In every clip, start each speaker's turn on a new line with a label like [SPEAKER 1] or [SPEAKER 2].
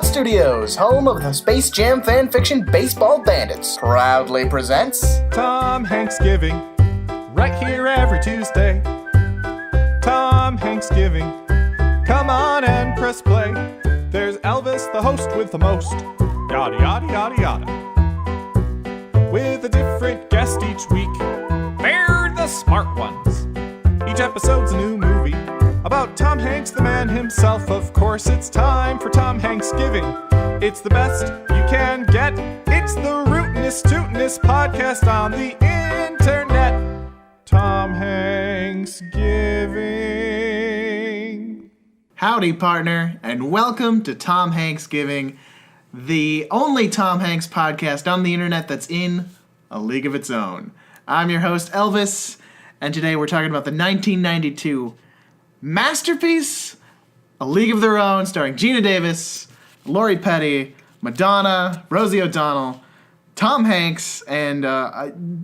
[SPEAKER 1] TomHanksPod Studios, home of the Space Jam fanfiction Baseball Bandits, proudly presents
[SPEAKER 2] TomHanksgiving, right here every Tuesday. TomHanksgiving, come on and press play. There's Elvis, the host with the most, yada yada yada yada. With a different guest each week, they're the smart ones. Each episode's a new movie about Tom Hanks, the man himself. Of course, it's time for TomHanksgiving. It's the best you can get. It's the rootinest, tootinest podcast on the internet. TomHanksgiving.
[SPEAKER 3] Howdy, partner, and welcome to TomHanksgiving, the only Tom Hanks podcast on the internet that's in a league of its own. I'm your host, Elvis, and today we're talking about the 1992 masterpiece, A League of Their Own, starring Gina Davis, Lori Petty, Madonna, Rosie O'Donnell, Tom Hanks, and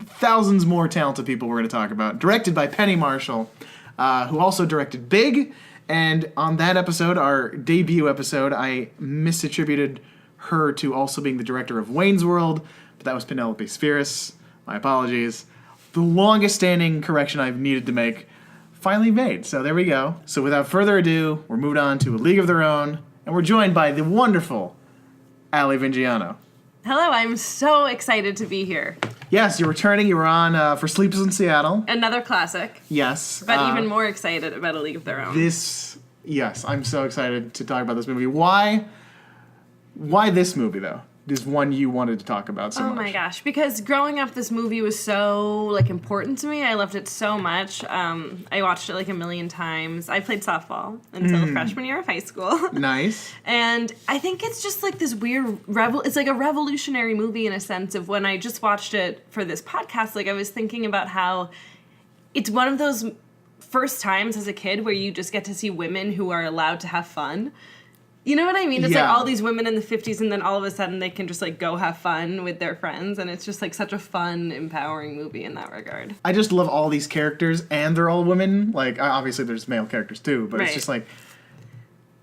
[SPEAKER 3] thousands more talented people we're going to talk about. Directed by Penny Marshall, who also directed Big. And on that episode, our debut episode, I misattributed her to also being the director of Wayne's World, but that was Penelope Spheris. My apologies. The longest standing correction I've needed to make finally made. So there we go. So without further ado, we're moved on to A League of Their Own, and we're joined by the wonderful Ali Vingiano.
[SPEAKER 4] Hello, I'm so excited to be here.
[SPEAKER 3] Yes, you're returning. You were on for Sleepless in Seattle.
[SPEAKER 4] Another classic.
[SPEAKER 3] Yes.
[SPEAKER 4] But even more excited about A League of Their Own.
[SPEAKER 3] Yes, I'm so excited to talk about this movie. Why this movie, though? Is one you wanted to talk about so much.
[SPEAKER 4] Oh my gosh, because growing up, this movie was so, important to me. I loved it so much. I watched it, a million times. I played softball until freshman year of high school.
[SPEAKER 3] Nice.
[SPEAKER 4] And I think it's just, this weird, it's like a revolutionary movie in a sense of when I just watched it for this podcast, I was thinking about how it's one of those first times as a kid where you just get to see women who are allowed to have fun. You know what I mean? It's all these women in the 50s, and then all of a sudden they can just, go have fun with their friends, and it's just, such a fun, empowering movie in that regard.
[SPEAKER 3] I just love all these characters, and they're all women. Obviously there's male characters, too, but It's just,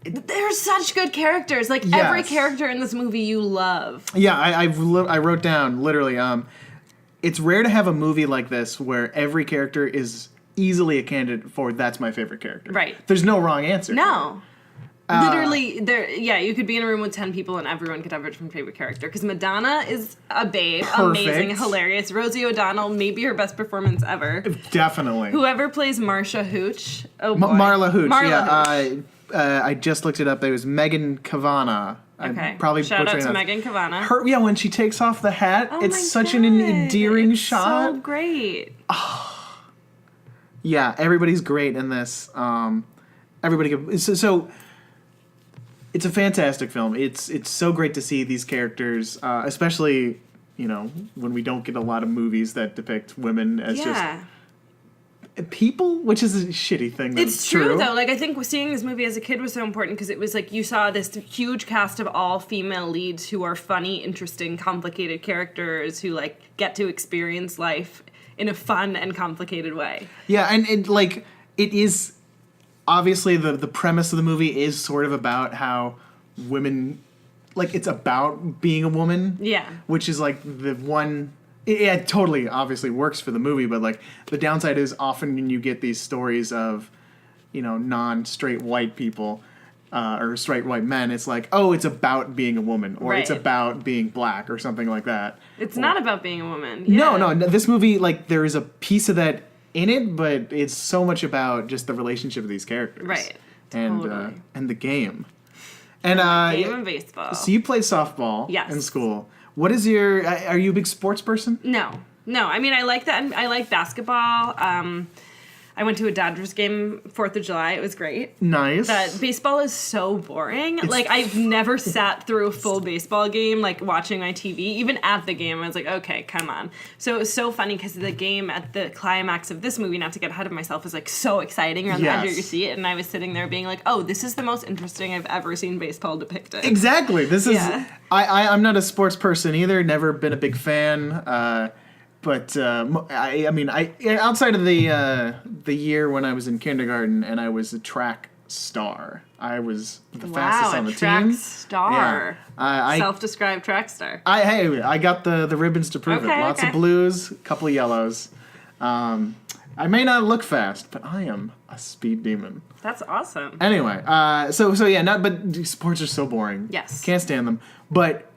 [SPEAKER 4] They're such good characters.
[SPEAKER 3] Yes.
[SPEAKER 4] Every character in this movie you love.
[SPEAKER 3] Yeah, I wrote down, literally, it's rare to have a movie like this where every character is easily a candidate for that's my favorite character.
[SPEAKER 4] Right.
[SPEAKER 3] There's no wrong answer.
[SPEAKER 4] No. Literally, you could be in a room with 10 people and everyone could have a different favorite character. Because Madonna is a babe,
[SPEAKER 3] Perfect.
[SPEAKER 4] Amazing, hilarious. Rosie O'Donnell, maybe her best performance ever.
[SPEAKER 3] Definitely.
[SPEAKER 4] Whoever plays Marsha Hooch, oh boy.
[SPEAKER 3] Marla Hooch,
[SPEAKER 4] Hooch.
[SPEAKER 3] I just looked it up. It was Megan Kavanagh.
[SPEAKER 4] Okay.
[SPEAKER 3] Probably
[SPEAKER 4] Shout out to
[SPEAKER 3] that.
[SPEAKER 4] Megan Kavanagh.
[SPEAKER 3] When she takes off the hat, it's such an endearing shot.
[SPEAKER 4] So great.
[SPEAKER 3] Yeah, everybody's great in this. So it's a fantastic film. It's so great to see these characters, especially, when we don't get a lot of movies that depict women as just people, which is a shitty thing.
[SPEAKER 4] It's true, though. I think seeing this movie as a kid was so important because it was you saw this huge cast of all female leads who are funny, interesting, complicated characters who, get to experience life in a fun and complicated way.
[SPEAKER 3] Yeah, and it is... Obviously, the premise of the movie is sort of about how women, it's about being a woman. Yeah. Which is, the one... It totally, obviously, works for the movie, but, the downside is often when you get these stories of, non-straight white people, or straight white men, it's it's about being a woman, or It's about being black, or something like that.
[SPEAKER 4] It's not about being a woman. Yeah.
[SPEAKER 3] No, this movie, there is a piece of that in it, but it's so much about just the relationship of these characters,
[SPEAKER 4] right?
[SPEAKER 3] Totally. And the game, and
[SPEAKER 4] game and baseball.
[SPEAKER 3] So you played softball, in school. What is your? Are you a big sports person?
[SPEAKER 4] No. I mean, I like that. I like basketball. I went to a Dodgers game 4th of July. It was great.
[SPEAKER 3] Nice.
[SPEAKER 4] But baseball is so boring. I've never sat through a full baseball game, watching my TV. Even at the game, I was okay, come on. So it was so funny because the game at the climax of this movie, not to get ahead of myself, was, so exciting. You're on the edge of your seat, and I was sitting there being this is the most interesting I've ever seen baseball depicted.
[SPEAKER 3] Exactly. This is... I'm not a sports person either. Never been a big fan. But I mean, outside of the year when I was in kindergarten and I was a track star. I was the
[SPEAKER 4] Wow,
[SPEAKER 3] fastest on the
[SPEAKER 4] a track
[SPEAKER 3] team.
[SPEAKER 4] star.
[SPEAKER 3] I
[SPEAKER 4] Self-described track star.
[SPEAKER 3] I got the ribbons to prove it.
[SPEAKER 4] Okay,
[SPEAKER 3] Lots
[SPEAKER 4] okay.
[SPEAKER 3] of blues, a couple of yellows. I may not look fast, but I am a speed demon.
[SPEAKER 4] That's awesome.
[SPEAKER 3] Anyway, so yeah, but sports are so boring.
[SPEAKER 4] Yes.
[SPEAKER 3] Can't stand them. But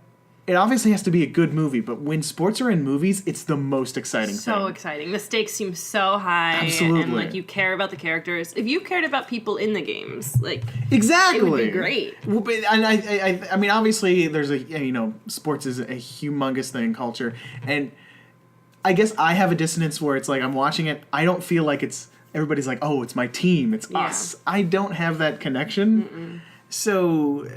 [SPEAKER 3] it obviously has to be a good movie. But when sports are in movies, it's the most exciting thing.
[SPEAKER 4] So exciting. The stakes seem so high.
[SPEAKER 3] Absolutely.
[SPEAKER 4] And, like, you care about the characters. If you cared about people in the games, like,
[SPEAKER 3] Exactly.
[SPEAKER 4] it would be great.
[SPEAKER 3] Well, but, and I mean, obviously, there's sports is a humongous thing in culture, and I guess I have a dissonance where it's like I'm watching it, I don't feel like everybody's like, oh, it's my team, it's us. I don't have that connection. So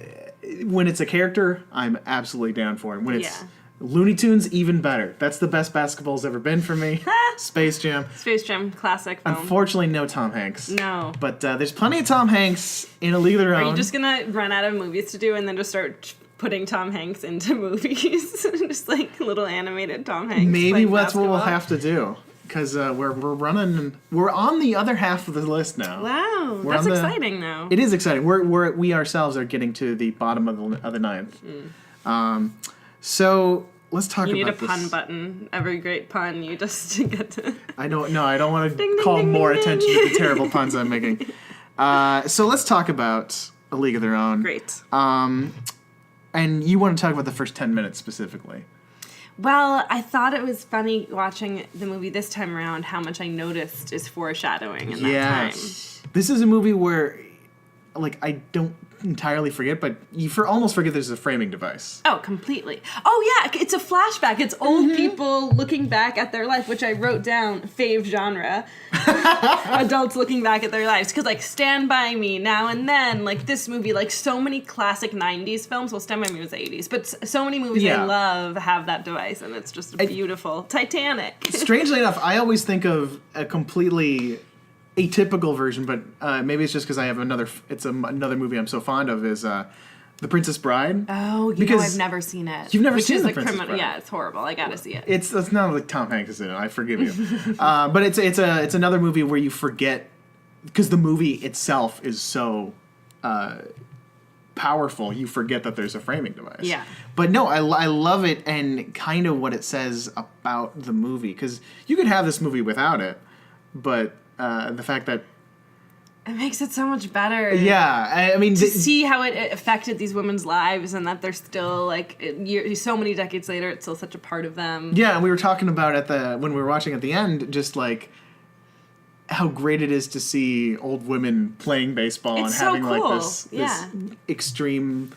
[SPEAKER 3] when it's a character, I'm absolutely down for it. When it's Looney Tunes, even better. That's the best basketball's ever been for me. Space Jam.
[SPEAKER 4] Space Jam, classic film.
[SPEAKER 3] Unfortunately, no Tom Hanks.
[SPEAKER 4] No.
[SPEAKER 3] But there's plenty of Tom Hanks in A League of Their Own.
[SPEAKER 4] Are you just gonna run out of movies to do and then just start putting Tom Hanks into movies? Just like little animated Tom Hanks.
[SPEAKER 3] Maybe
[SPEAKER 4] playing
[SPEAKER 3] that's what we'll
[SPEAKER 4] basketball?
[SPEAKER 3] have to do. Because we're running, we're on the other half of the list now.
[SPEAKER 4] Wow,
[SPEAKER 3] We're
[SPEAKER 4] that's
[SPEAKER 3] on the-
[SPEAKER 4] exciting though.
[SPEAKER 3] It is exciting. We ourselves are getting to the bottom of the ninth. So let's talk
[SPEAKER 4] You
[SPEAKER 3] about
[SPEAKER 4] need a pun
[SPEAKER 3] this.
[SPEAKER 4] button. Every great pun, you just get to.
[SPEAKER 3] I don't want to
[SPEAKER 4] Ding, ding,
[SPEAKER 3] call
[SPEAKER 4] ding,
[SPEAKER 3] more
[SPEAKER 4] ding,
[SPEAKER 3] attention
[SPEAKER 4] ding.
[SPEAKER 3] to the terrible puns I'm making. So let's talk about A League of Their Own.
[SPEAKER 4] Great.
[SPEAKER 3] And you want to talk about the first 10 minutes specifically.
[SPEAKER 4] Well, I thought it was funny watching the movie this time around how much I noticed is foreshadowing in that time.
[SPEAKER 3] This is a movie where, like, I don't entirely forget, but you almost forget there's a framing device.
[SPEAKER 4] Oh, completely. Oh, yeah, it's a flashback. It's old people looking back at their life, which I wrote down, fave genre. Adults looking back at their lives. Because, like, Stand By Me, Now and Then, like, this movie, like, so many classic 90s films. Well, Stand By Me was the 80s, but so many movies I love have that device, and it's just beautiful. Titanic.
[SPEAKER 3] Strangely enough, I always think of a completely atypical version, but maybe it's just because I have another movie I'm so fond of is The Princess Bride.
[SPEAKER 4] Oh,
[SPEAKER 3] Because
[SPEAKER 4] I've never seen it.
[SPEAKER 3] you've never
[SPEAKER 4] Which
[SPEAKER 3] seen
[SPEAKER 4] is
[SPEAKER 3] The
[SPEAKER 4] a
[SPEAKER 3] Princess
[SPEAKER 4] criminal.
[SPEAKER 3] Bride.
[SPEAKER 4] Yeah, it's horrible. I gotta see it.
[SPEAKER 3] It's not like Tom Hanks is in it. I forgive you, but it's another movie where you forget because the movie itself is so powerful. You forget that there's a framing device.
[SPEAKER 4] Yeah.
[SPEAKER 3] But no, I love it and kind of what it says about the movie because you could have this movie without it, but the fact that
[SPEAKER 4] It makes it so much better.
[SPEAKER 3] I mean
[SPEAKER 4] To see how it affected these women's lives and that they're still, like, so many decades later, it's still such a part of them.
[SPEAKER 3] Yeah, and we were talking about when we were watching at the end, just like how great it is to see old women playing baseball and
[SPEAKER 4] It's so
[SPEAKER 3] having
[SPEAKER 4] cool.
[SPEAKER 3] like this extreme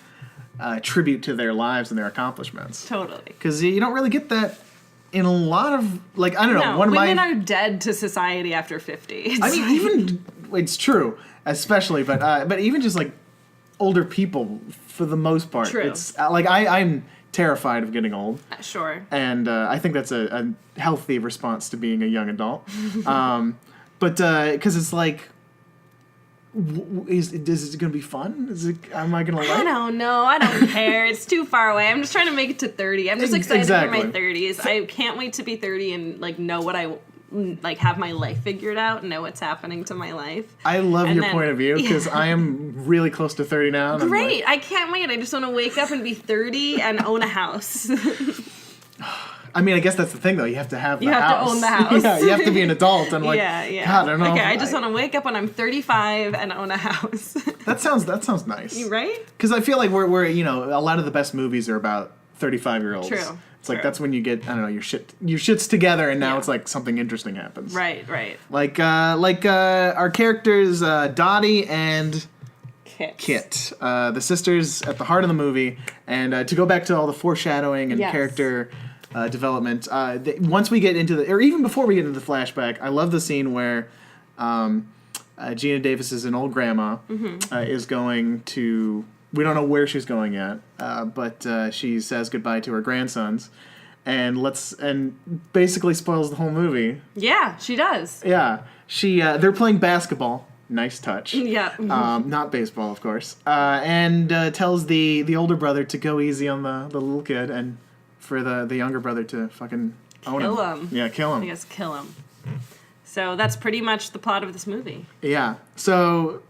[SPEAKER 3] tribute to their lives and their accomplishments.
[SPEAKER 4] Totally.
[SPEAKER 3] Because you don't really get that in a lot of I don't know.
[SPEAKER 4] No,
[SPEAKER 3] One of
[SPEAKER 4] women
[SPEAKER 3] my
[SPEAKER 4] are dead to society after 50.
[SPEAKER 3] I mean, even it's true, especially, but even just like older people for the most part.
[SPEAKER 4] True.
[SPEAKER 3] It's like I'm terrified of getting old.
[SPEAKER 4] Sure.
[SPEAKER 3] And I think that's a healthy response to being a young adult. But because it's like, is it going to be fun? Am I going to like
[SPEAKER 4] I don't know. I don't care. It's too far away. I'm just trying to make it to 30. I'm just excited for my 30s. I can't wait to be 30 and like know what have my life figured out, know what's happening to my life.
[SPEAKER 3] I love
[SPEAKER 4] And
[SPEAKER 3] your
[SPEAKER 4] then-
[SPEAKER 3] point of view because I am really close to 30 now. And
[SPEAKER 4] Great. I can't wait. I just want to wake up and be 30 and own a house.
[SPEAKER 3] I mean, I guess that's the thing, though. You have to have the
[SPEAKER 4] You have to
[SPEAKER 3] house.
[SPEAKER 4] own the house.
[SPEAKER 3] Yeah, you have to be an adult. And like,
[SPEAKER 4] yeah.
[SPEAKER 3] God, I don't know.
[SPEAKER 4] Okay, I just want to wake up when I'm 35 and own a house.
[SPEAKER 3] That sounds nice.
[SPEAKER 4] Right?
[SPEAKER 3] Because I feel like we're a lot of the best movies are about 35-year-olds.
[SPEAKER 4] True.
[SPEAKER 3] It's like
[SPEAKER 4] True.
[SPEAKER 3] that's when you get your shit's together, and now
[SPEAKER 4] Yeah.
[SPEAKER 3] it's like something interesting happens.
[SPEAKER 4] Right.
[SPEAKER 3] Like our characters Dottie and
[SPEAKER 4] Kit.
[SPEAKER 3] the sisters at the heart of the movie, and to go back to all the foreshadowing and
[SPEAKER 4] Yes.
[SPEAKER 3] character development. Once we get into or even before we get into the flashback, I love the scene where Gina Davis is an old grandma is going to. We don't know where she's going yet, but she says goodbye to her grandsons, and basically spoils the whole movie.
[SPEAKER 4] Yeah, she does.
[SPEAKER 3] Yeah, they're playing basketball. Nice touch.
[SPEAKER 4] Yeah.
[SPEAKER 3] Not baseball, of course. And tells the older brother to go easy on the little kid, and for the younger brother to fucking own him.
[SPEAKER 4] Kill him.
[SPEAKER 3] Yeah, kill him.
[SPEAKER 4] I guess kill him. So that's pretty much the plot of this movie.
[SPEAKER 3] Yeah. So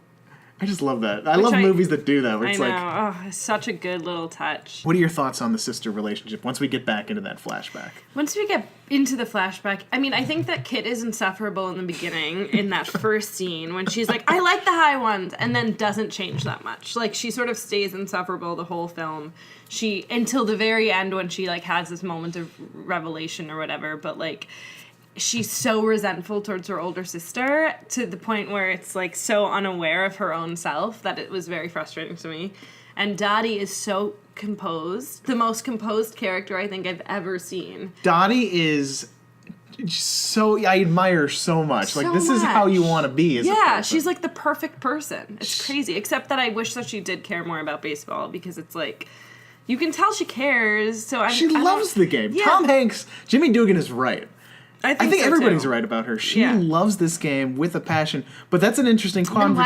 [SPEAKER 3] I just love that. I love movies that do that. Where it's
[SPEAKER 4] I know.
[SPEAKER 3] like,
[SPEAKER 4] Oh, it's such a good little touch.
[SPEAKER 3] what are your thoughts on the sister relationship once we get back into that flashback?
[SPEAKER 4] Once we get into the flashback, I mean, I think that Kit is insufferable in the beginning, in that first scene, when she's like, I like the high ones, and then doesn't change that much. Like, she sort of stays insufferable the whole film. Until the very end when she, like, has this moment of revelation or whatever, but, like, she's so resentful towards her older sister to the point where it's, like, so unaware of her own self that it was very frustrating to me. And Dottie is so composed. The most composed character I think I've ever seen.
[SPEAKER 3] Dottie is so... I admire her so much.
[SPEAKER 4] So
[SPEAKER 3] like, this is how you want to be as a person.
[SPEAKER 4] She's, like, the perfect person. It's crazy. Except that I wish that she did care more about baseball because it's, like... You can tell she cares, so
[SPEAKER 3] She loves the game.
[SPEAKER 4] Yeah.
[SPEAKER 3] Tom Hanks... Jimmy Dugan is right.
[SPEAKER 4] I
[SPEAKER 3] think
[SPEAKER 4] so
[SPEAKER 3] everybody's
[SPEAKER 4] too.
[SPEAKER 3] right about her. She
[SPEAKER 4] Yeah.
[SPEAKER 3] loves this game with a passion, but that's an interesting
[SPEAKER 4] And
[SPEAKER 3] conversation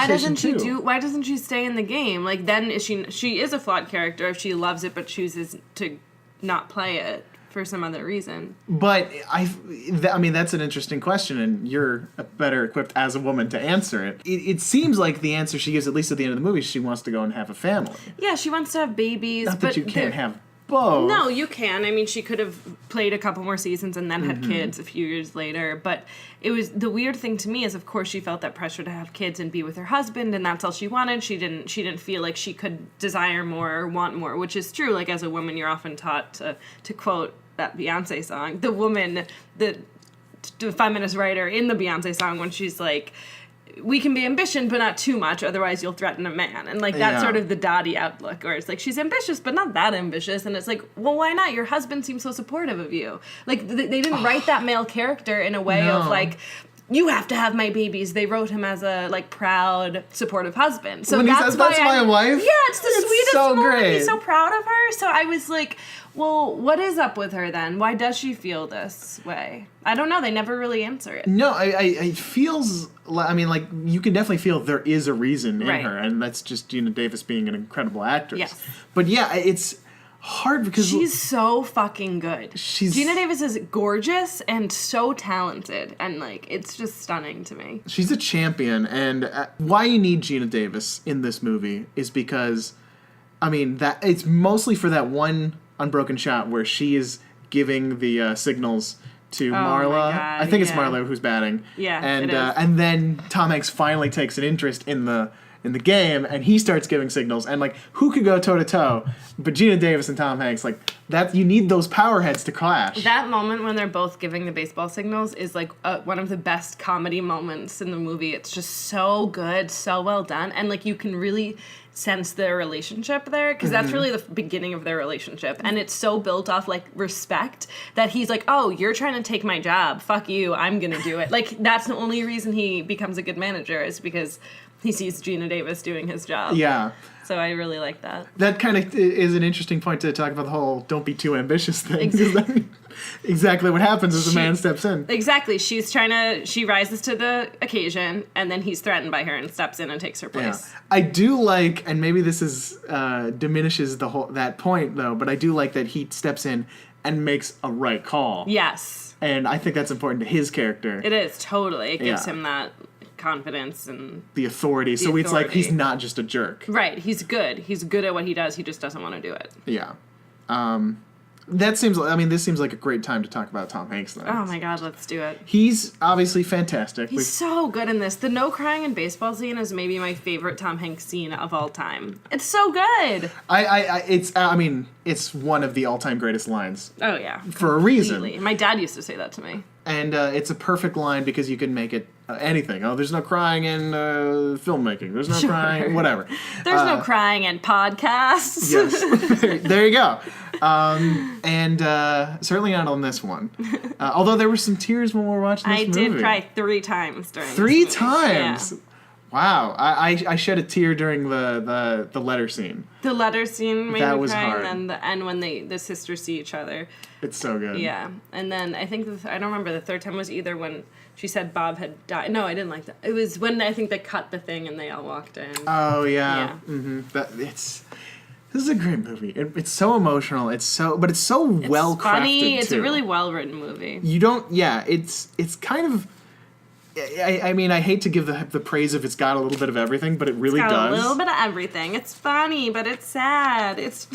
[SPEAKER 4] why doesn't she stay in the game? Like, then she is a flawed character if she loves it but chooses to not play it for some other reason.
[SPEAKER 3] But I mean, that's an interesting question, and you're better equipped as a woman to answer it. It seems like the answer she gives, at least at the end of the movie, she wants to go and have a family.
[SPEAKER 4] Yeah, she wants to have babies.
[SPEAKER 3] Not
[SPEAKER 4] but
[SPEAKER 3] that you can't have both.
[SPEAKER 4] No, you can. I mean, she could have played a couple more seasons and then had kids a few years later. But it was the weird thing to me is, of course, she felt that pressure to have kids and be with her husband, and that's all she wanted. She didn't feel like she could desire more or want more, which is true. Like, as a woman, you're often taught to quote that Beyonce song, the woman, the feminist writer in the Beyonce song, when she's like, we can be ambitious, but not too much, otherwise you'll threaten a man. And, like, that's sort of the Dottie outlook, where it's like, she's ambitious, but not that ambitious. And it's like, well, why not? Your husband seems so supportive of you. Like, they didn't write that male character in a way of, like, you have to have my babies. They wrote him as a, like, proud, supportive husband. So
[SPEAKER 3] when
[SPEAKER 4] that's
[SPEAKER 3] he says,
[SPEAKER 4] why
[SPEAKER 3] that's my wife?
[SPEAKER 4] Yeah, it's the sweetest
[SPEAKER 3] so
[SPEAKER 4] moment.
[SPEAKER 3] great.
[SPEAKER 4] He's so proud of her. So I was like, well, what is up with her then? Why does she feel this way? I don't know. They never really answer it.
[SPEAKER 3] No, it feels... I mean, like, you can definitely feel there is a reason in her, and that's just Gina Davis being an incredible actress.
[SPEAKER 4] Yes.
[SPEAKER 3] But yeah, it's hard because...
[SPEAKER 4] She's so fucking good. Gina Davis is gorgeous and so talented, and, like, it's just stunning to me.
[SPEAKER 3] She's a champion, and why you need Gina Davis in this movie is because, I mean, that it's mostly for that one unbroken shot where she is giving the signals to Marla.
[SPEAKER 4] My God,
[SPEAKER 3] I think it's Marla who's batting.
[SPEAKER 4] Yeah,
[SPEAKER 3] and
[SPEAKER 4] it is.
[SPEAKER 3] And then Tom Hanks finally takes an interest in the game, and he starts giving signals. And, like, who could go toe to toe? But Gina Davis and Tom Hanks, like, that you need those power heads to clash.
[SPEAKER 4] That moment when they're both giving the baseball signals is, like, one of the best comedy moments in the movie. It's just so good, so well done, and, like, you can really sense their relationship there, because that's really the beginning of their relationship, and it's so built off, like, respect that he's like, oh, you're trying to take my job, fuck you, I'm gonna do it. Like, that's the only reason he becomes a good manager, is because he sees Gina Davis doing his job.
[SPEAKER 3] Yeah.
[SPEAKER 4] So I really like that.
[SPEAKER 3] That kind of is an interesting point to talk about the whole don't be too ambitious thing. Exactly what happens as a man steps in.
[SPEAKER 4] Exactly. She rises to the occasion, and then he's threatened by her and steps in and takes her place.
[SPEAKER 3] Yeah. I do like, and maybe this is diminishes that point though, but I do like that he steps in and makes a right call.
[SPEAKER 4] Yes.
[SPEAKER 3] And I think that's important to his character.
[SPEAKER 4] It is, totally. It gives him that confidence and
[SPEAKER 3] the authority. So it's like he's not just a jerk.
[SPEAKER 4] Right. He's good. He's good at what he does. He just doesn't want to do it.
[SPEAKER 3] Yeah. This seems like a great time to talk about Tom Hanks then.
[SPEAKER 4] Oh my God, let's do it.
[SPEAKER 3] He's obviously fantastic.
[SPEAKER 4] He's so good in this. The no crying in baseball scene is maybe my favorite Tom Hanks scene of all time. It's so good.
[SPEAKER 3] It's one of the all-time greatest lines.
[SPEAKER 4] Oh yeah.
[SPEAKER 3] For a reason.
[SPEAKER 4] Completely. My dad used to say that to me.
[SPEAKER 3] And it's a perfect line because you can make it anything. Oh, there's no crying in filmmaking. There's no crying, whatever.
[SPEAKER 4] There's no crying in podcasts.
[SPEAKER 3] Yes. There you go. And certainly not on this one. Although there were some tears when we were watching this movie.
[SPEAKER 4] I did cry 3 times during this
[SPEAKER 3] Three
[SPEAKER 4] movie.
[SPEAKER 3] times?
[SPEAKER 4] Yeah.
[SPEAKER 3] Wow. I shed a tear during the letter scene.
[SPEAKER 4] The letter scene made
[SPEAKER 3] That
[SPEAKER 4] me
[SPEAKER 3] was
[SPEAKER 4] cry,
[SPEAKER 3] hard.
[SPEAKER 4] and then the end when the sisters see each other.
[SPEAKER 3] It's so good.
[SPEAKER 4] Yeah, and then I think I don't remember, the third time was either when she said Bob had died. No, I didn't like that. It was when I think they cut the thing and they all walked in.
[SPEAKER 3] Oh yeah.
[SPEAKER 4] Yeah.
[SPEAKER 3] Mm-hmm. This is a great movie. It's so emotional. It's so well crafted.
[SPEAKER 4] Funny. It's
[SPEAKER 3] too.
[SPEAKER 4] a really well written movie.
[SPEAKER 3] You don't. Yeah. It's kind of. I mean, I hate to give the praise if it's got a little bit of everything, but it really
[SPEAKER 4] It's got
[SPEAKER 3] does.
[SPEAKER 4] a little bit of everything. It's funny, but it's sad. It's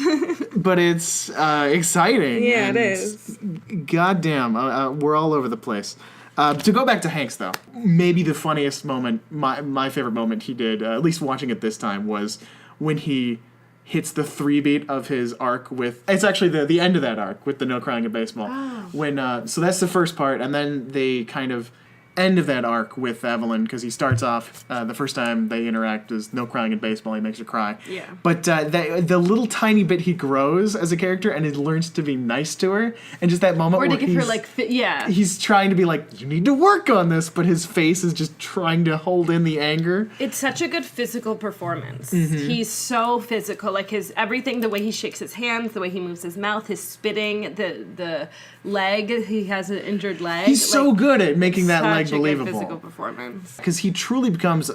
[SPEAKER 3] But it's exciting.
[SPEAKER 4] Yeah,
[SPEAKER 3] and
[SPEAKER 4] it is.
[SPEAKER 3] Goddamn, we're all over the place. To go back to Hanks, though, maybe the funniest moment, my favorite moment he did, at least watching it this time, was when he hits the 3-beat of his arc with... It's actually the end of that arc with the No Crying in Baseball.
[SPEAKER 4] Oh.
[SPEAKER 3] When so that's the first part, and then they kind of end of that arc with Evelyn, because he starts off, the first time they interact is No Crying in Baseball, he makes her cry.
[SPEAKER 4] Yeah.
[SPEAKER 3] But the little tiny bit he grows as a character and he learns to be nice to her, and just that moment
[SPEAKER 4] or to
[SPEAKER 3] where
[SPEAKER 4] give her like
[SPEAKER 3] he's trying to be like, you need to work on this, but his face is just trying to hold in the anger.
[SPEAKER 4] It's such a good physical performance.
[SPEAKER 3] Mm-hmm.
[SPEAKER 4] He's so physical, like his everything, the way he shakes his hands, the way he moves his mouth, his spitting, the leg. He has an injured leg.
[SPEAKER 3] He's so good at making that leg
[SPEAKER 4] such a good physical
[SPEAKER 3] believable.
[SPEAKER 4] performance.
[SPEAKER 3] Because he truly becomes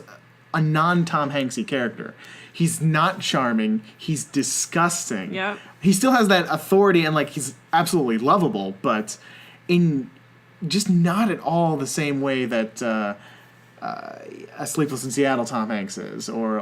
[SPEAKER 3] a non-Tom Hanksy character. He's not charming. He's disgusting.
[SPEAKER 4] Yep.
[SPEAKER 3] He still has that authority and like he's absolutely lovable, but in just not at all the same way that a Sleepless in Seattle Tom Hanks is, or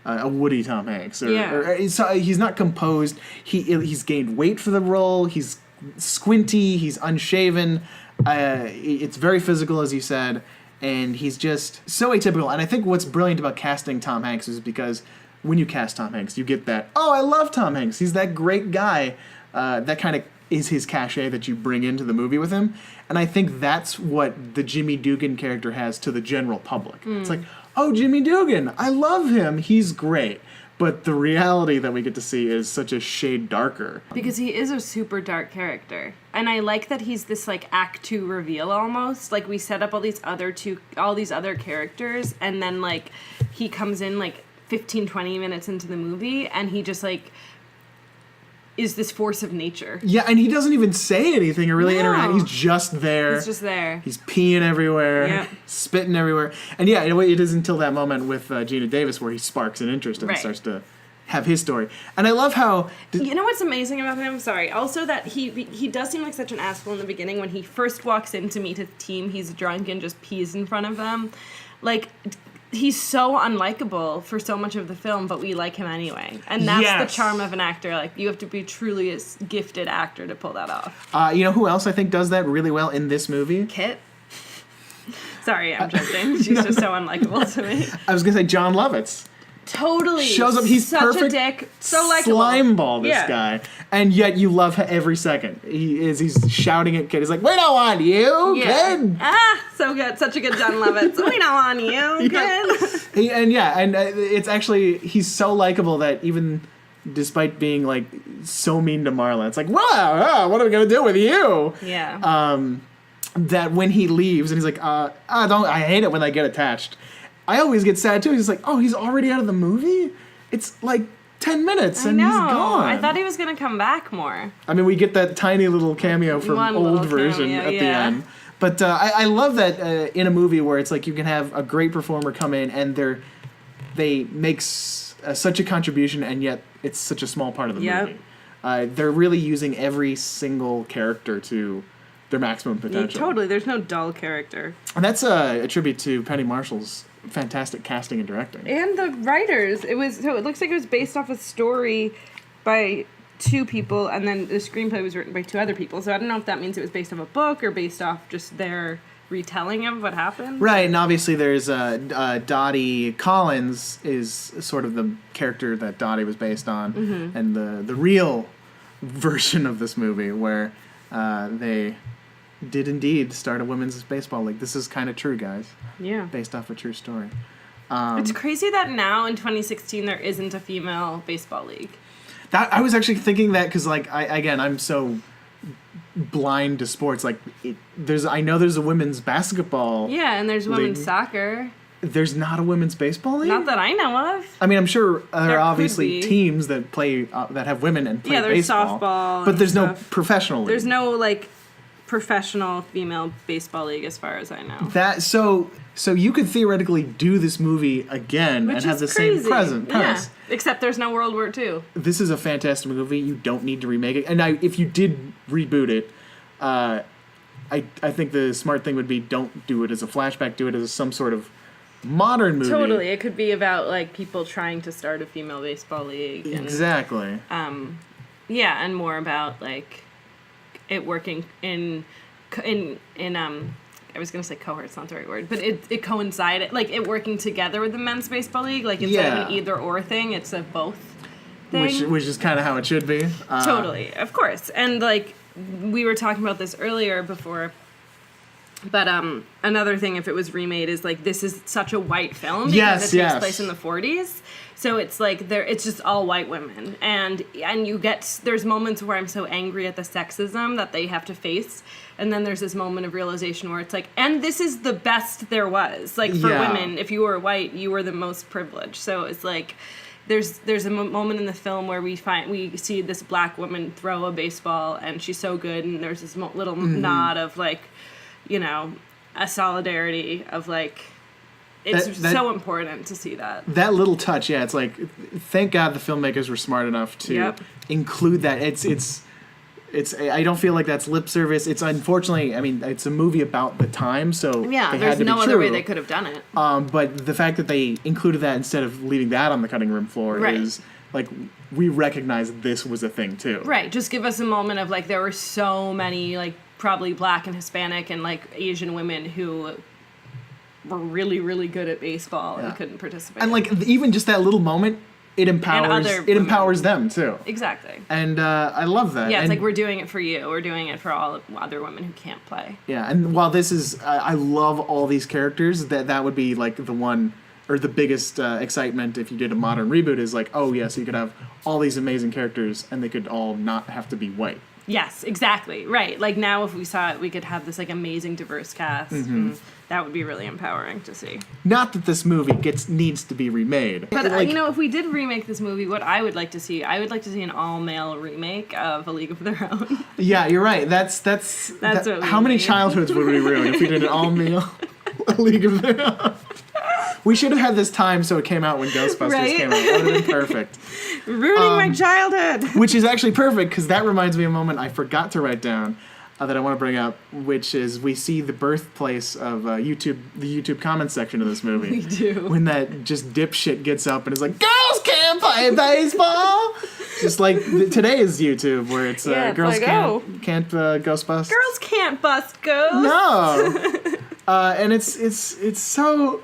[SPEAKER 3] a Woody Tom Hanks. He's not composed. He's gained weight for the role. He's squinty. He's unshaven. It's very physical, as you said, and he's just so atypical. And I think what's brilliant about casting Tom Hanks is because when you cast Tom Hanks, you get that, oh, I love Tom Hanks. He's that great guy. That kind of is his cachet that you bring into the movie with him. And I think that's what the Jimmy Dugan character has to the general public. It's like, oh, Jimmy Dugan, I love him. He's great. But the reality that we get to see is such a shade darker.
[SPEAKER 4] Because he is a super dark character. And I like that he's this like act 2 reveal almost. Like we set up all these other characters and then like he comes in like 15-20 minutes into the movie and he just like is this force of nature.
[SPEAKER 3] Yeah, and he doesn't even say anything or really interact. He's just there.
[SPEAKER 4] He's just there.
[SPEAKER 3] He's peeing everywhere,
[SPEAKER 4] Yep.
[SPEAKER 3] spitting everywhere. And yeah, it is until that moment with Gina Davis where he sparks an interest and
[SPEAKER 4] Right.
[SPEAKER 3] starts to have his story. And I love how...
[SPEAKER 4] You know what's amazing about him? Sorry. Also that he does seem like such an asshole in the beginning. When he first walks in to meet his team, he's drunk and just pees in front of them. Like, he's so unlikable for so much of the film, but we like him anyway. And that's
[SPEAKER 3] Yes.
[SPEAKER 4] the charm of an actor. Like, you have to be truly a gifted actor to pull that off.
[SPEAKER 3] you know who else I think does that really well in this movie?
[SPEAKER 4] Kit? Sorry, I'm joking. She's just so unlikable to me.
[SPEAKER 3] I was going to say Jon Lovitz.
[SPEAKER 4] Totally.
[SPEAKER 3] Shows up, he's
[SPEAKER 4] such
[SPEAKER 3] perfect.
[SPEAKER 4] a dick. So likable.
[SPEAKER 3] Slime ball, this
[SPEAKER 4] Yeah.
[SPEAKER 3] guy. And yet you love every second. He's shouting at Kid. He's like, we don't want you, Kid.
[SPEAKER 4] So good. Such a good Jon Lovitz. We don't want you, kid.
[SPEAKER 3] It's actually, he's so likable that even despite being like so mean to Marla, it's like, wow, what are we going to do with you?
[SPEAKER 4] Yeah.
[SPEAKER 3] That when he leaves and he's like, I hate it when I get attached. I always get sad too. He's like, oh, he's already out of the movie? It's like 10 minutes and he's gone.
[SPEAKER 4] I thought he was going to come back more.
[SPEAKER 3] I mean, we get that tiny little cameo from
[SPEAKER 4] One
[SPEAKER 3] old
[SPEAKER 4] little
[SPEAKER 3] version
[SPEAKER 4] cameo,
[SPEAKER 3] at the
[SPEAKER 4] yeah.
[SPEAKER 3] end. But I love that in a movie where it's like you can have a great performer come in and they make such a contribution and yet it's such a small part of the movie. They're really using every single character to their maximum potential.
[SPEAKER 4] Totally. There's no dull character.
[SPEAKER 3] And that's a tribute to Penny Marshall's fantastic casting and directing.
[SPEAKER 4] And the writers. It looks like it was based off a story by 2 people, and then the screenplay was written by 2 other people. So I don't know if that means it was based off a book or based off just their retelling of what happened.
[SPEAKER 3] Right, and obviously there's Dottie Collins is sort of the character that Dottie was based on, and the real version of this movie where they did indeed start a women's baseball league. This is kind of true, guys.
[SPEAKER 4] Yeah.
[SPEAKER 3] Based off a true story.
[SPEAKER 4] It's crazy that now in 2016 there isn't a female baseball league.
[SPEAKER 3] That I was actually thinking that because, like, I'm so blind to sports. Like, I know there's a women's basketball.
[SPEAKER 4] Yeah, and there's women's
[SPEAKER 3] league.
[SPEAKER 4] soccer.
[SPEAKER 3] There's not a women's baseball league?
[SPEAKER 4] Not that I know of.
[SPEAKER 3] I mean, I'm sure there
[SPEAKER 4] There
[SPEAKER 3] are
[SPEAKER 4] could
[SPEAKER 3] obviously
[SPEAKER 4] be.
[SPEAKER 3] teams that play that have women and play
[SPEAKER 4] Yeah, there's
[SPEAKER 3] baseball.
[SPEAKER 4] softball
[SPEAKER 3] But
[SPEAKER 4] and
[SPEAKER 3] there's no
[SPEAKER 4] stuff.
[SPEAKER 3] professional league.
[SPEAKER 4] There's no, like, professional female baseball league as far as I know.
[SPEAKER 3] So you could theoretically do this movie again
[SPEAKER 4] Which
[SPEAKER 3] and have
[SPEAKER 4] is
[SPEAKER 3] the
[SPEAKER 4] crazy.
[SPEAKER 3] same premise.
[SPEAKER 4] Yeah. Except there's no World War II.
[SPEAKER 3] This is a fantastic movie. You don't need to remake it. And if you did reboot it, I think the smart thing would be don't do it as a flashback, do it as some sort of modern movie.
[SPEAKER 4] Totally. It could be about, like, people trying to start a female baseball league. And,
[SPEAKER 3] exactly.
[SPEAKER 4] yeah, and more about, like, it working in I was going to say cohort's not the right word, but it coincided, like, it working together with the men's baseball league. Like, instead of an either-or thing, it's a both thing.
[SPEAKER 3] Which is kind of how it should be.
[SPEAKER 4] Totally, of course. And, like, we were talking about this earlier before, but another thing, if it was remade, is, like, this is such a white film because it takes place in the 40s. So it's like it's just all white women, and you get, there's moments where I'm so angry at the sexism that they have to face, and then there's this moment of realization where it's like, and this is the best there was. Like, for women, if you were white, you were the most privileged. So it's like, there's a moment in the film where we see this black woman throw a baseball, and she's so good, and there's this little nod of, like, you know, a solidarity of, like, it's so important to see that. That
[SPEAKER 3] little touch, it's like, thank God the filmmakers were smart enough to include that. It's I don't feel like that's lip service. It's unfortunately, I mean, it's a movie about the time, so
[SPEAKER 4] there's no other way they could have done it.
[SPEAKER 3] But the fact that they included that instead of leaving that on the cutting room floor is, like, we recognize this was a thing too.
[SPEAKER 4] Right, just give us a moment of, like, there were so many, like, probably black and Hispanic and, like, Asian women who were really, really good at baseball and couldn't participate.
[SPEAKER 3] And, like, even just that little moment, it empowers them too.
[SPEAKER 4] Exactly.
[SPEAKER 3] And I love that.
[SPEAKER 4] Yeah, it's like, we're doing it for you. We're doing it for all other women who can't play.
[SPEAKER 3] Yeah, and while this is, I love all these characters, that would be, like, the one, or the biggest excitement if you did a modern reboot is, like, oh yes, you could have all these amazing characters and they could all not have to be white.
[SPEAKER 4] Yes, exactly. Right. Like, now if we saw it, we could have this, like, amazing diverse cast. Mm-hmm. That would be really empowering to see.
[SPEAKER 3] Not that this movie needs to be remade.
[SPEAKER 4] But, like, you know, if we did remake this movie, what I would like to see an all-male remake of A League of Their Own.
[SPEAKER 3] Yeah, you're right. That's what how many childhoods would we ruin if we did an all-male A League of Their Own? We should have had this time so it came out when Ghostbusters came out. That would have been perfect.
[SPEAKER 4] Ruining my childhood.
[SPEAKER 3] Which is actually perfect, because that reminds me of a moment I forgot to write down that I want to bring up, which is we see the birthplace of the YouTube comments section of this movie.
[SPEAKER 4] We do.
[SPEAKER 3] When that just dipshit gets up and is like, girls can't play baseball! Just like today's YouTube, where it's girls
[SPEAKER 4] like,
[SPEAKER 3] can't ghost bust.
[SPEAKER 4] Girls can't bust ghosts.
[SPEAKER 3] No. And it's so...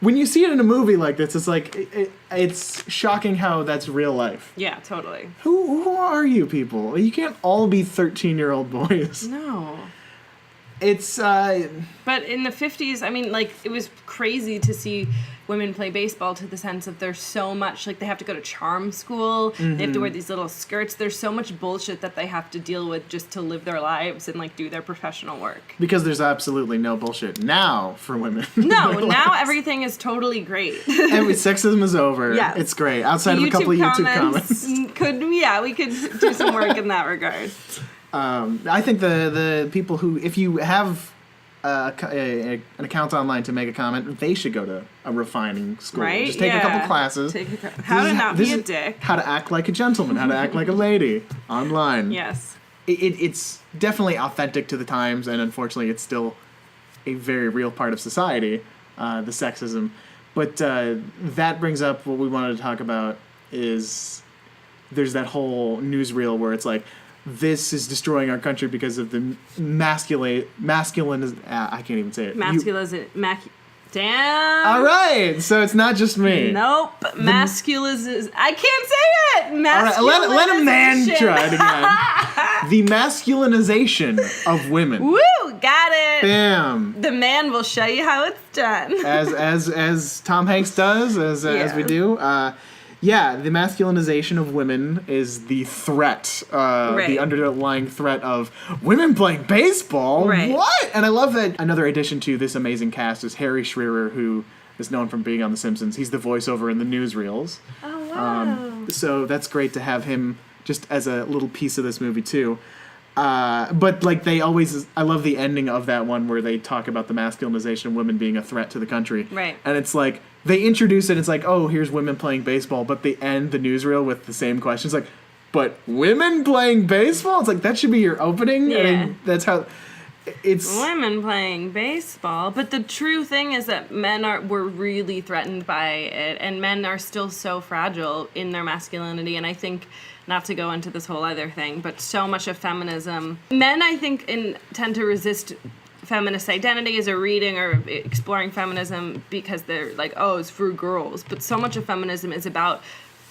[SPEAKER 3] When you see it in a movie like this, it's like, it's shocking how that's real life.
[SPEAKER 4] Yeah, totally.
[SPEAKER 3] Who are you people? You can't all be 13-year-old boys.
[SPEAKER 4] No.
[SPEAKER 3] It's,
[SPEAKER 4] But in the 50s, I mean, like, it was crazy to see women play baseball, to the sense that there's so much, like, they have to go to charm school, they have to wear these little skirts, there's so much bullshit that they have to deal with just to live their lives and, like, do their professional work.
[SPEAKER 3] Because there's absolutely no bullshit now for women.
[SPEAKER 4] No, now everything is totally great.
[SPEAKER 3] And sexism is over.
[SPEAKER 4] Yeah.
[SPEAKER 3] It's great. Outside of a couple of YouTube comments.
[SPEAKER 4] We could do some work in that regard.
[SPEAKER 3] I think the people who, if you have an account online to make a comment, they should go to a refining school.
[SPEAKER 4] Right?
[SPEAKER 3] Just take a couple classes.
[SPEAKER 4] How to not be a dick.
[SPEAKER 3] How to act like a gentleman. How to act like a lady online.
[SPEAKER 4] Yes.
[SPEAKER 3] It's definitely authentic to the times, and unfortunately it's still a very real part of society, the sexism. But that brings up what we wanted to talk about is there's that whole newsreel where it's like, this is destroying our country because of the masculine. I can't even say it. Damn. All right, so it's not just me.
[SPEAKER 4] Nope. Masculinization. I can't say it. Masculinization.
[SPEAKER 3] All right, let a man try it again. The masculinization of women.
[SPEAKER 4] Woo, got it.
[SPEAKER 3] Bam.
[SPEAKER 4] The man will show you how it's done.
[SPEAKER 3] As Tom Hanks does, as we do. Yeah, the masculinization of women is the threat, the underlying threat of women playing baseball.
[SPEAKER 4] Right.
[SPEAKER 3] What? And I love that another addition to this amazing cast is Harry Shearer, who is known from being on The Simpsons. He's the voiceover in the newsreels.
[SPEAKER 4] Oh, wow.
[SPEAKER 3] So that's great to have him just as a little piece of this movie, too. But, like, I love the ending of that one where they talk about the masculinization of women being a threat to the country.
[SPEAKER 4] Right.
[SPEAKER 3] And it's like, they introduce it, it's like, oh, here's women playing baseball, but they end the newsreel with the same questions, like, but women playing baseball? It's like, that should be your opening?
[SPEAKER 4] Yeah.
[SPEAKER 3] I mean, that's how... it's
[SPEAKER 4] women playing baseball. But the true thing is that were really threatened by it, and men are still so fragile in their masculinity. And I think, not to go into this whole other thing, but so much of feminism, men, I think, tend to resist feminist identities or reading or exploring feminism because they're like, oh, it's for girls. But so much of feminism is about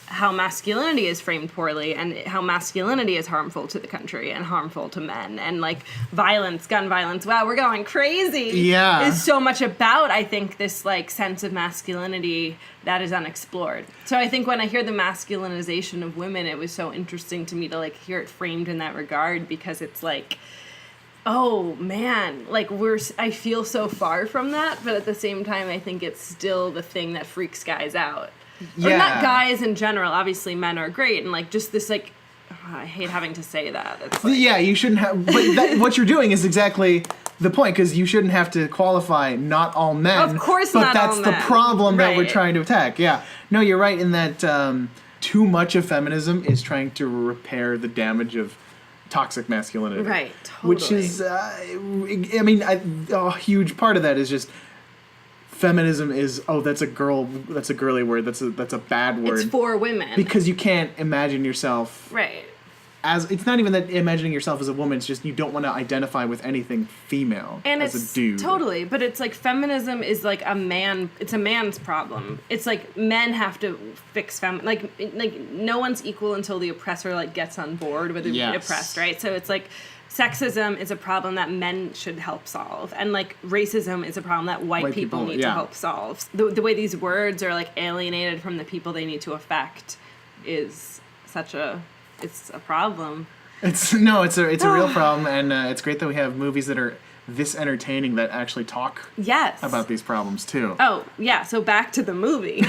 [SPEAKER 4] how masculinity is framed poorly and how masculinity is harmful to the country and harmful to men, and like violence, gun violence, wow, we're going crazy.
[SPEAKER 3] Yeah.
[SPEAKER 4] Is so much about, I think, this like sense of masculinity that is unexplored. So I think when I hear the masculinization of women, it was so interesting to me to like hear it framed in that regard, because it's like, oh man, like I feel so far from that, but at the same time I think it's still the thing that freaks guys out.
[SPEAKER 3] Yeah.
[SPEAKER 4] Or not guys in general. Obviously, men are great, and like just this like, I hate having to say that. It's like,
[SPEAKER 3] yeah, you shouldn't have. But what you're doing is exactly the point, because you shouldn't have to qualify not all men.
[SPEAKER 4] Of course,
[SPEAKER 3] but
[SPEAKER 4] not all
[SPEAKER 3] that's
[SPEAKER 4] men.
[SPEAKER 3] the problem that we're
[SPEAKER 4] Right.
[SPEAKER 3] trying to attack. Yeah, no, you're right in that too much of feminism is trying to repair the damage of toxic masculinity.
[SPEAKER 4] Right, totally.
[SPEAKER 3] Which is, I mean, a huge part of that is just. Feminism is, oh, that's a girly word, that's a bad word.
[SPEAKER 4] It's for women.
[SPEAKER 3] Because you can't imagine yourself
[SPEAKER 4] Right.
[SPEAKER 3] as, it's not even that imagining yourself as a woman, it's just you don't want to identify with anything female
[SPEAKER 4] And
[SPEAKER 3] as
[SPEAKER 4] it's
[SPEAKER 3] a dude.
[SPEAKER 4] totally, but it's like feminism is like it's a man's problem. It's like men have to fix like no one's equal until the oppressor like gets on board with the
[SPEAKER 3] Yes.
[SPEAKER 4] oppressed, right? So it's like sexism is a problem that men should help solve, and like racism is a problem that white people need to help solve. The way these words are like alienated from the people they need to affect is it's a problem.
[SPEAKER 3] It's a real problem, and it's great that we have movies that are this entertaining that actually talk about these problems too.
[SPEAKER 4] Oh yeah, so back to the movie.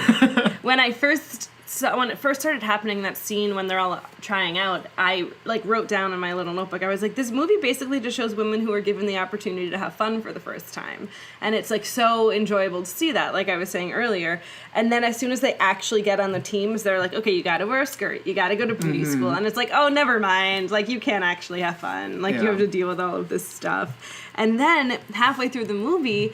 [SPEAKER 4] When it first started happening, that scene when they're all trying out, I like wrote down in my little notebook, I was like, this movie basically just shows women who are given the opportunity to have fun for the first time. And it's like so enjoyable to see that, like I was saying earlier. And then as soon as they actually get on the teams, they're like, okay, you gotta wear a skirt, you gotta go to beauty school. And it's like, oh, never mind, like you can't actually have fun. Like you have to deal with all of this stuff. And then halfway through the movie,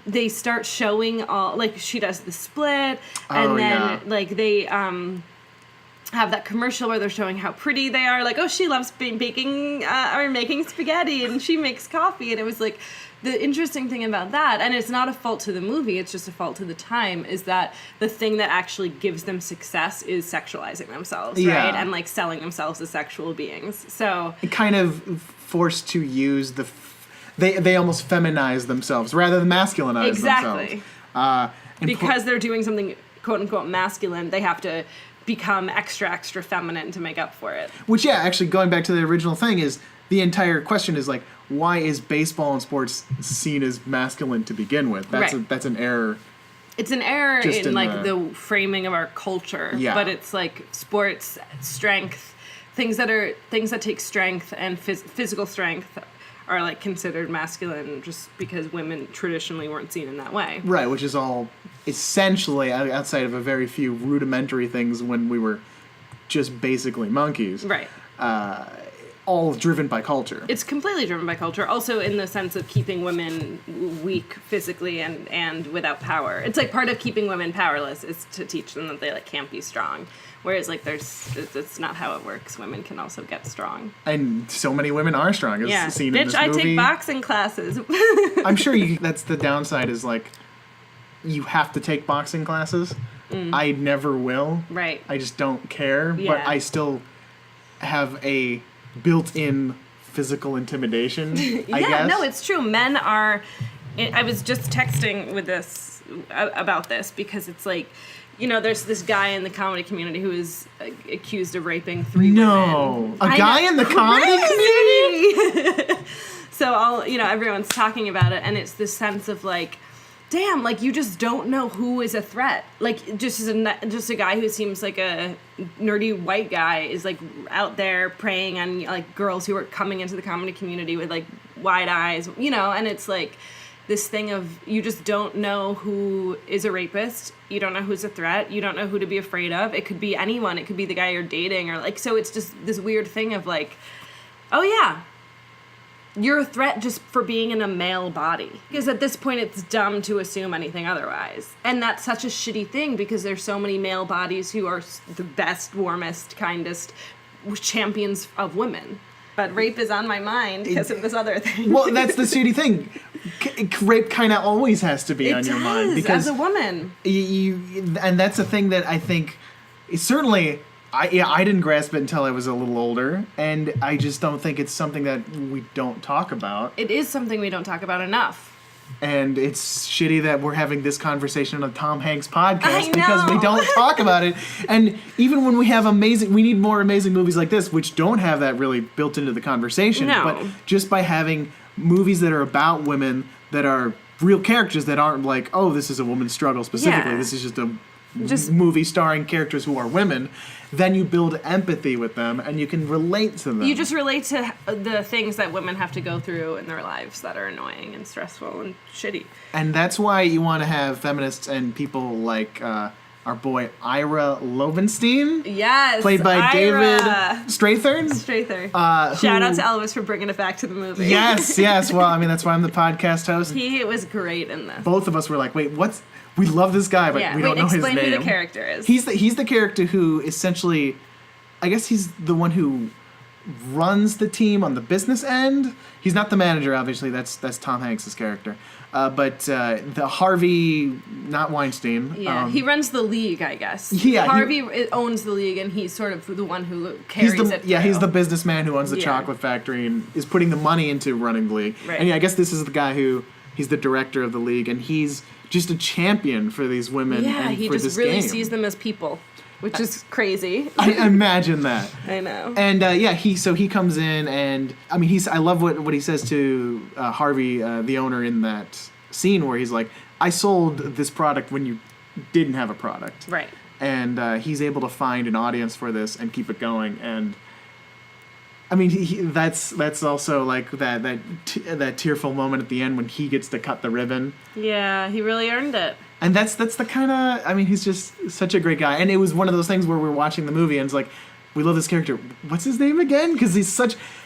[SPEAKER 4] they start showing all, like she does the split, and then like they have that commercial where they're showing how pretty they are, like, oh, she loves baking or making spaghetti, and she makes coffee. And it was like, the interesting thing about that, and it's not a fault to the movie, it's just a fault to the time, is that the thing that actually gives them success is sexualizing themselves, right? And like selling themselves as sexual beings. So
[SPEAKER 3] it kind of forced to use they almost feminize themselves rather than masculinize themselves.
[SPEAKER 4] Because they're doing something quote unquote masculine, they have to become extra feminine to make up for it.
[SPEAKER 3] Which, actually going back to the original thing, is the entire question is like, why is baseball and sports seen as masculine to begin with? That's an error. It's an error
[SPEAKER 4] in like the framing of our culture.
[SPEAKER 3] Yeah.
[SPEAKER 4] But it's like sports, strength, things that take strength and physical strength are like considered masculine just because women traditionally weren't seen in that way.
[SPEAKER 3] Right, which is all essentially outside of a very few rudimentary things when we were just basically monkeys.
[SPEAKER 4] Right.
[SPEAKER 3] All driven by culture.
[SPEAKER 4] It's completely driven by culture, also in the sense of keeping women weak physically and without power. It's like part of keeping women powerless is to teach them that they like can't be strong. Whereas like it's not how it works. Women can also get strong.
[SPEAKER 3] And so many women are strong. As seen in this
[SPEAKER 4] I
[SPEAKER 3] movie.
[SPEAKER 4] take boxing classes.
[SPEAKER 3] I'm sure that's the downside, is like you have to take boxing classes. I never will.
[SPEAKER 4] Right.
[SPEAKER 3] I just don't care. But I still have a built-in physical intimidation, I guess.
[SPEAKER 4] No, it's true. Men are... I was just texting about this because it's like, you know, there's this guy in the comedy community who is accused of raping 3 women.
[SPEAKER 3] A guy in the comedy community?
[SPEAKER 4] So everyone's talking about it, and it's this sense of like, damn, like you just don't know who is a threat. Like just a guy who seems like a nerdy white guy is like out there preying on like girls who are coming into the comedy community with like wide eyes, and it's like this thing of you just don't know who is a rapist. You don't know who's a threat. You don't know who to be afraid of. It could be anyone. It could be the guy you're dating, or like, so it's just this weird thing of like, oh yeah, you're a threat just for being in a male body. Because at this point, it's dumb to assume anything otherwise. And that's such a shitty thing because there's so many male bodies who are the best, warmest, kindest champions of women. But rape is on my mind because of this other thing.
[SPEAKER 3] Well, that's the shitty thing. Rape kind of always has to be on your mind.
[SPEAKER 4] Because as a woman.
[SPEAKER 3] And that's a thing that I think, certainly, I didn't grasp it until I was a little older, and I just don't think it's something that we don't talk about.
[SPEAKER 4] It is something we don't talk about enough.
[SPEAKER 3] And it's shitty that we're having this conversation on a Tom Hanks podcast because we don't talk about it. And even when we have we need more amazing movies like this, which don't have that really built into the conversation.
[SPEAKER 4] No.
[SPEAKER 3] But just by having movies that are about women that are real characters that aren't like, oh, this is a woman's struggle specifically.
[SPEAKER 4] Yeah.
[SPEAKER 3] This is just a movie starring characters who are women, then you build empathy with them and you can relate to them.
[SPEAKER 4] You just relate to the things that women have to go through in their lives that are annoying and stressful and shitty.
[SPEAKER 3] And that's why you want to have feminists and people like our boy Ira Lovenstein.
[SPEAKER 4] Yes,
[SPEAKER 3] played by
[SPEAKER 4] Ira.
[SPEAKER 3] David Strathairn.
[SPEAKER 4] Shout out to Elvis for bringing it back to the movie.
[SPEAKER 3] Yes. Well, I mean, that's why I'm the podcast host.
[SPEAKER 4] He was great in this.
[SPEAKER 3] Both of us were like, wait, we love this guy, but we don't know his name.
[SPEAKER 4] Explain who the character is.
[SPEAKER 3] He's the character who essentially, I guess he's the one who runs the team on the business end. He's not the manager, obviously. That's Tom Hanks' character. But the Harvey, not Weinstein.
[SPEAKER 4] Yeah, he runs the league, I guess.
[SPEAKER 3] Yeah,
[SPEAKER 4] Harvey owns the league, and he's sort of the one who carries it through.
[SPEAKER 3] Yeah, he's the businessman who owns the chocolate factory and is putting the money into running the league.
[SPEAKER 4] Right.
[SPEAKER 3] And I guess this is the guy he's the director of the league, and he's just a champion for these women and for this game.
[SPEAKER 4] Yeah, he just really sees them as people, which is crazy.
[SPEAKER 3] I imagine that.
[SPEAKER 4] I know.
[SPEAKER 3] And he comes in, and I mean, I love what he says to Harvey, the owner, in that scene where he's like, "I sold this product when you didn't have a product."
[SPEAKER 4] Right.
[SPEAKER 3] And he's able to find an audience for this and keep it going. And I mean, that's also like that tearful moment at the end when he gets to cut the ribbon.
[SPEAKER 4] Yeah, he really earned it.
[SPEAKER 3] And that's the kind of, I mean, he's just such a great guy. And it was one of those things where we're watching the movie and it's like, we love this character. What's his name again? Because he's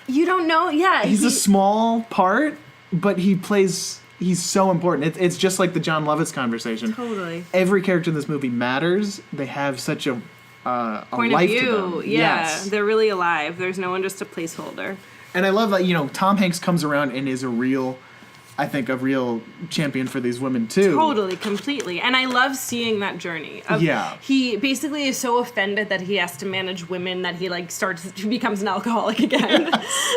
[SPEAKER 4] you don't know, yeah.
[SPEAKER 3] He's a small part, but he's so important. It's just like the Jon Lovitz conversation.
[SPEAKER 4] Totally.
[SPEAKER 3] Every character in this movie matters. They have such a
[SPEAKER 4] point
[SPEAKER 3] life
[SPEAKER 4] of view.
[SPEAKER 3] to them.
[SPEAKER 4] Yeah,
[SPEAKER 3] Yes.
[SPEAKER 4] They're really alive. There's no one just a placeholder.
[SPEAKER 3] And I love that, Tom Hanks comes around and is a real champion for these women too.
[SPEAKER 4] Totally, completely. And I love seeing that journey. He basically is so offended that he has to manage women that he he becomes an alcoholic again.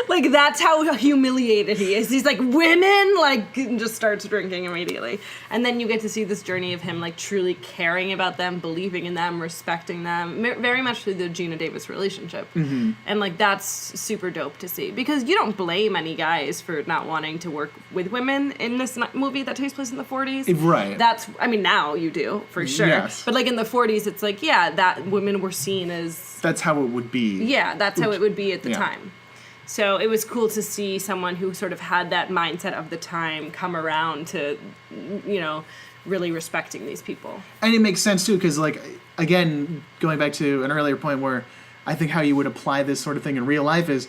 [SPEAKER 4] Like that's how humiliated he is. He's like, women, and just starts drinking immediately. And then you get to see this journey of him truly caring about them, believing in them, respecting them, very much through the Gina Davis relationship. Mm-hmm. And that's super dope to see because you don't blame any guys for not wanting to work with women in this movie that takes place in the 40s.
[SPEAKER 3] Right.
[SPEAKER 4] Now you do, for sure.
[SPEAKER 3] Yes.
[SPEAKER 4] But in the 40s, it's that women were seen as...
[SPEAKER 3] That's how it would be.
[SPEAKER 4] Yeah, that's how it would be at the time. So it was cool to see someone who sort of had that mindset of the time come around to, really respecting these people.
[SPEAKER 3] And it makes sense, too, because, again, going back to an earlier point where I think how you would apply this sort of thing in real life is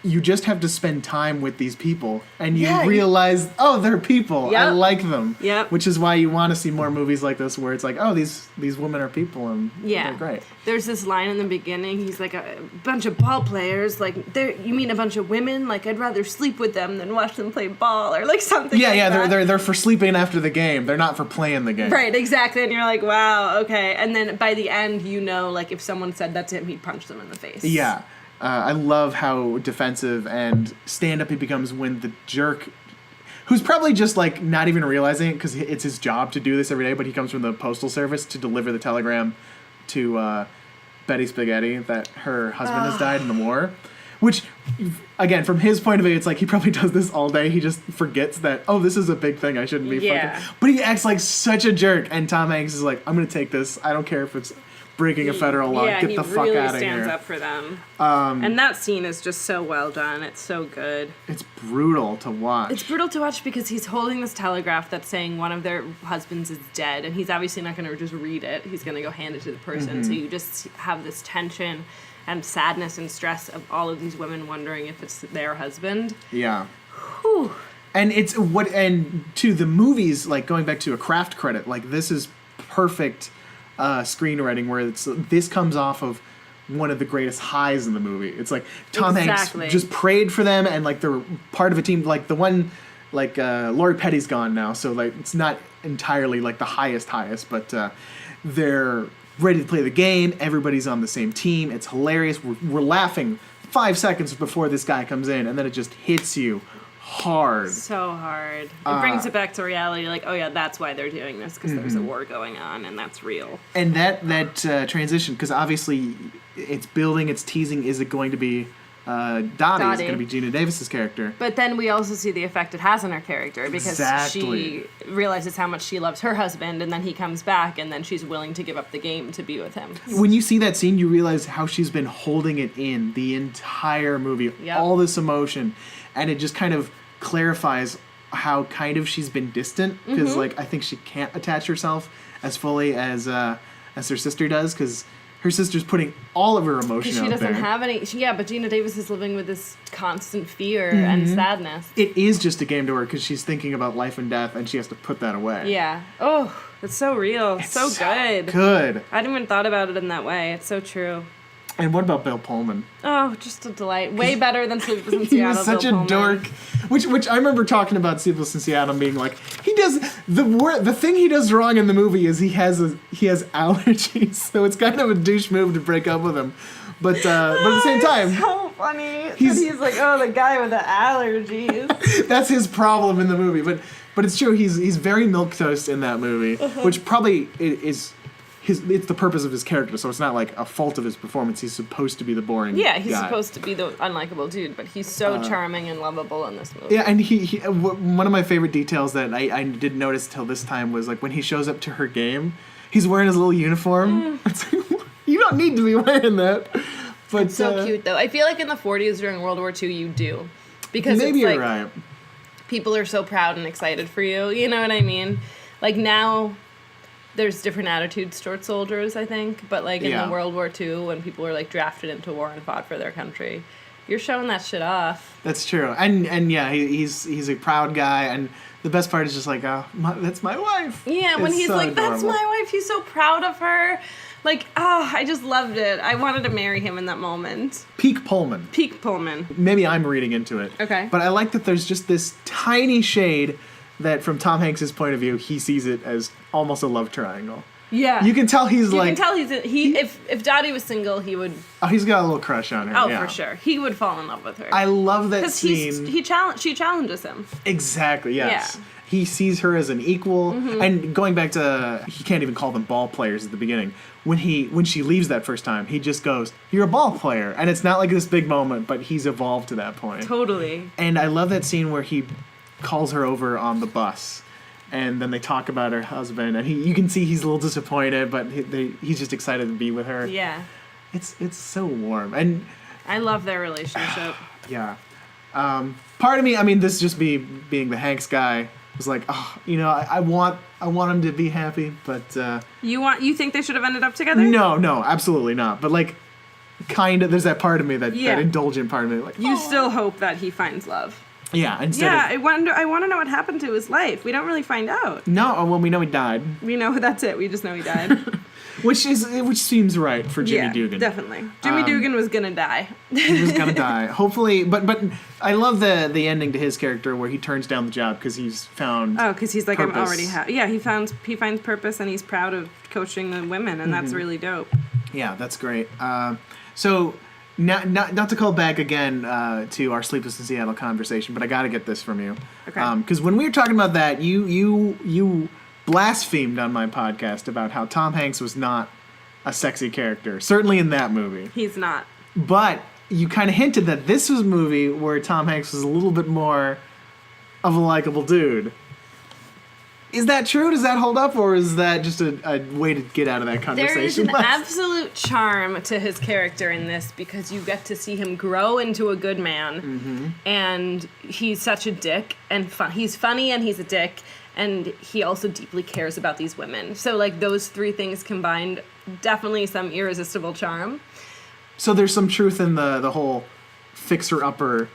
[SPEAKER 3] you just have to spend time with these people and you realize, oh, they're people. Yep. I like them.
[SPEAKER 4] Yep.
[SPEAKER 3] Which is why you want to see more movies like this where it's like, oh, these women are people and they're great.
[SPEAKER 4] There's this line in the beginning. He's like, a bunch of ball players. You mean a bunch of women? I'd rather sleep with them than watch them play ball or something.
[SPEAKER 3] Yeah, they're for sleeping after the game. They're not for playing the game.
[SPEAKER 4] Right, exactly. And you're like, wow, okay. And then by the end, if someone said that to him, he'd punch them in the face.
[SPEAKER 3] Yeah. I love how defensive and stand-up he becomes when the jerk, who's probably just not even realizing it because it's his job to do this every day, but he comes from the postal service to deliver the telegram to Betty Spaghetti that her husband has died in the war. Which, again, from his point of view, it's he probably does this all day. He just forgets that, oh, this is a big thing. I shouldn't be fucking... But he acts like such a jerk, and Tom Hanks is like, I'm going to take this. I don't care if it's breaking a federal law. Get the fuck out of here.
[SPEAKER 4] He really stands up for them. And that scene is just so well done. It's so good.
[SPEAKER 3] It's brutal to watch.
[SPEAKER 4] It's brutal to watch because he's holding this telegraph that's saying one of their husbands is dead, and he's obviously not going to just read it. He's going to go hand it to the person. Mm-hmm. So you just have this tension and sadness and stress of all of these women wondering if it's their husband.
[SPEAKER 3] Yeah. And to the movies, like going back to a craft credit, like this is perfect screenwriting where this comes off of one of the greatest highs in the movie. It's like Tom Hanks just prayed for them, and like they're part of a team. Like the one, like Lori Petty's gone now, so like it's not entirely like the highest, but they're ready to play the game. Everybody's on the same team. It's hilarious. We're laughing 5 seconds before this guy comes in, and then it just hits you hard.
[SPEAKER 4] So hard. It brings it back to reality, like, oh yeah, that's why they're doing this, because there's a war going on, and that's real.
[SPEAKER 3] And that transition, because obviously it's building, it's teasing, is it going to be Dottie? Is it going to be Gina Davis's character?
[SPEAKER 4] But then we also see the effect it has on her character, because she realizes how much she loves her husband, and then he comes back, and then she's willing to give up the game to be with him.
[SPEAKER 3] When you see that scene, you realize how she's been holding it in the entire movie, all this emotion, and it just kind of clarifies how kind of she's been distant, because like I think she can't attach herself as fully as her sister does, because her sister's putting all of her emotion out there. She doesn't
[SPEAKER 4] have any. But Gina Davis is living with this constant fear and sadness.
[SPEAKER 3] It is just a game to her, because she's thinking about life and death, and she has to put that away.
[SPEAKER 4] Yeah. Oh, it's so real. It's so good.
[SPEAKER 3] Good.
[SPEAKER 4] I hadn't even thought about it in that way. It's so true.
[SPEAKER 3] And what about Bill Pullman?
[SPEAKER 4] Oh, just a delight. Way better than Sleepless in Seattle.
[SPEAKER 3] He was such a dork. Which I remember talking about Sleepless in Seattle being like, he does the thing he does wrong in the movie is he has allergies, so it's kind of a douche move to break up with him. But at the same time,
[SPEAKER 4] so funny. He's like, oh, the guy with the allergies.
[SPEAKER 3] That's his problem in the movie. But it's true. He's very milquetoast in that movie, which probably is. It's the purpose of his character, so it's not like a fault of his performance. He's supposed to be the boring guy.
[SPEAKER 4] He's supposed to be the unlikable dude, but he's so charming and lovable in this movie.
[SPEAKER 3] Yeah, and he one of my favorite details that I didn't notice till this time was like when he shows up to her game, he's wearing his little uniform. It's like, you don't need to be wearing that. But
[SPEAKER 4] it's so cute, though. I feel like in the 40s during World War II, you do. Because
[SPEAKER 3] maybe
[SPEAKER 4] it's like,
[SPEAKER 3] you're right.
[SPEAKER 4] People are so proud and excited for you. You know what I mean? Like now, there's different attitudes towards soldiers, I think. But like in the World War II, when people were like drafted into war and fought for their country, you're showing that shit off.
[SPEAKER 3] That's true. And yeah, he's a proud guy. And the best part is just like, oh, that's my wife.
[SPEAKER 4] Yeah, when he's so like, adorable. That's my wife. He's so proud of her. Like, I just loved it. I wanted to marry him in that moment.
[SPEAKER 3] Peak Pullman.
[SPEAKER 4] Maybe
[SPEAKER 3] I'm reading into it.
[SPEAKER 4] Okay.
[SPEAKER 3] But I like that there's just this tiny shade that from Tom Hanks' point of view, he sees it as almost a love triangle.
[SPEAKER 4] Yeah.
[SPEAKER 3] You can tell he's
[SPEAKER 4] if Dottie was single, he would...
[SPEAKER 3] Oh, he's got a little crush on her.
[SPEAKER 4] Oh, yeah. For sure. He would fall in love with her.
[SPEAKER 3] I love that scene.
[SPEAKER 4] Because she challenges him.
[SPEAKER 3] Exactly, yes.
[SPEAKER 4] Yeah.
[SPEAKER 3] He sees her as an equal. And going back to, he can't even call them ball players at the beginning. When she leaves that first time, he just goes, "You're a ball player." And it's not like this big moment, but he's evolved to that point.
[SPEAKER 4] Totally.
[SPEAKER 3] And I love that scene where he calls her over on the bus. And then they talk about her husband, and you can see he's a little disappointed, but he's just excited to be with her.
[SPEAKER 4] Yeah.
[SPEAKER 3] It's so warm. And
[SPEAKER 4] I love their relationship.
[SPEAKER 3] Yeah. Part of me, I mean, this just being the Hanks guy, was like, oh, you know, I want him to be happy, but
[SPEAKER 4] you think they should have ended up together?
[SPEAKER 3] No, absolutely not. But like, kind of, there's that part of me that indulgent part of me, like
[SPEAKER 4] you still hope that he finds love.
[SPEAKER 3] Yeah,
[SPEAKER 4] I want to know what happened to his life. We don't really find out.
[SPEAKER 3] No, well, we know he died.
[SPEAKER 4] We know that's it. We just know he died.
[SPEAKER 3] which seems right for Jimmy Dugan.
[SPEAKER 4] Definitely. Jimmy Dugan was gonna die.
[SPEAKER 3] He was gonna die. Hopefully, but I love the ending to his character where he turns down the job because he's found.
[SPEAKER 4] Oh, because he's like,
[SPEAKER 3] purpose.
[SPEAKER 4] I'm already he finds purpose, and he's proud of coaching the women, and that's really dope.
[SPEAKER 3] Yeah, that's great. So. Not to call back again to our Sleepless in Seattle conversation, but I got to get this from you.
[SPEAKER 4] Okay.
[SPEAKER 3] Because when we were talking about that, you blasphemed on my podcast about how Tom Hanks was not a sexy character, certainly in that movie.
[SPEAKER 4] He's not.
[SPEAKER 3] But you kind of hinted that this was a movie where Tom Hanks was a little bit more of a likable dude. Is that true? Does that hold up? Or is that just a way to get out of that conversation?
[SPEAKER 4] There is an absolute charm to his character in this because you get to see him grow into a good man. And he's such a dick. And he's funny and he's a dick. And he also deeply cares about these women. So, like, those three things combined, definitely some irresistible charm.
[SPEAKER 3] So there's some truth in the whole fixer-upper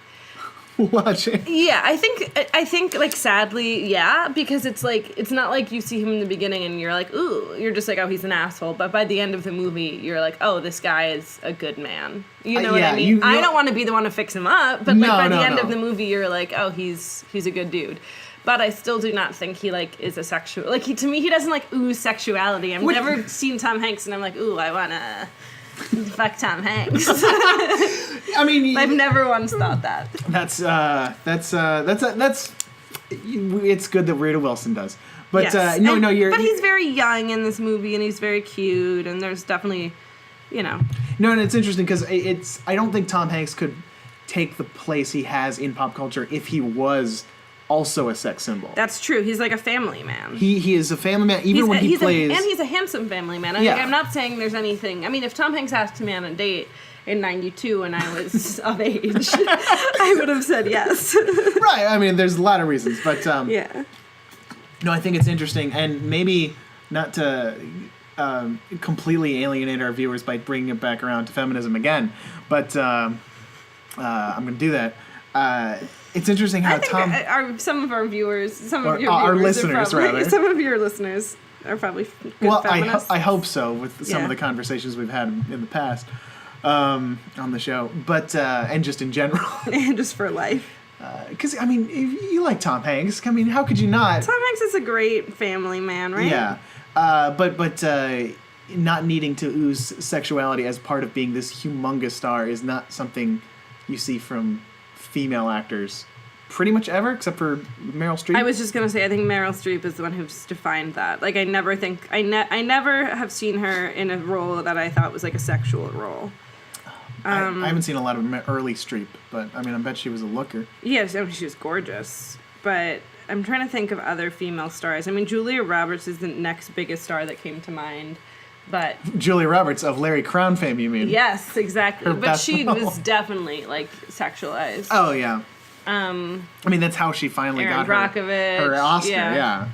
[SPEAKER 3] watching.
[SPEAKER 4] Yeah, I think like sadly, yeah, because it's like it's not like you see him in the beginning and you're like, ooh, you're just like, oh, he's an asshole. But by the end of the movie, you're like, oh, this guy is a good man. You know what I mean? I don't want to be the one to fix him up, but like by the end of the movie, you're like, oh, he's a good dude. But I still do not think he like is a sexual. Like to me, he doesn't like ooze sexuality. I've never seen Tom Hanks and I'm like, ooh, I wanna fuck Tom Hanks.
[SPEAKER 3] I mean,
[SPEAKER 4] I've never once thought that.
[SPEAKER 3] That's it's good that Rita Wilson does. But
[SPEAKER 4] yes.
[SPEAKER 3] But
[SPEAKER 4] he's very young in this movie, and he's very cute, and there's definitely, No,
[SPEAKER 3] and it's interesting because I don't think Tom Hanks could take the place he has in pop culture if he was also a sex symbol.
[SPEAKER 4] That's true. He's like a family man.
[SPEAKER 3] He is a family man, even when he plays.
[SPEAKER 4] And he's a handsome family man. I'm not saying there's anything. I mean, if Tom Hanks asked me on a date in '92 when I was of age, I would have said yes.
[SPEAKER 3] Right. I mean, there's a lot of reasons, but
[SPEAKER 4] yeah.
[SPEAKER 3] No, I think it's interesting, and maybe not to completely alienate our viewers by bringing it back around to feminism again, but I'm going to do that. It's interesting how
[SPEAKER 4] some of our listeners
[SPEAKER 3] some
[SPEAKER 4] of your listeners are probably good feminists.
[SPEAKER 3] I hope so with some of the conversations we've had in the past on the show, but and just in general,
[SPEAKER 4] and just for life.
[SPEAKER 3] Because I mean, if you like Tom Hanks. I mean, how could you not?
[SPEAKER 4] Tom Hanks is a great family man, right?
[SPEAKER 3] Yeah, but not needing to ooze sexuality as part of being this humongous star is not something you see from female actors pretty much ever, except for Meryl Streep.
[SPEAKER 4] I was just gonna say, I think Meryl Streep is the one who's defined that. Like, I never have seen her in a role that I thought was like a sexual role.
[SPEAKER 3] I haven't seen a lot of early Streep, but I mean, I bet she was a looker.
[SPEAKER 4] Yes, she was gorgeous. But I'm trying to think of other female stars. I mean, Julia Roberts is the next biggest star that came to mind. But
[SPEAKER 3] Julia Roberts of Larry Crown fame, you mean?
[SPEAKER 4] Yes, exactly. But she was definitely like sexualized.
[SPEAKER 3] Oh yeah. I mean, that's how she finally got her Oscar. Yeah.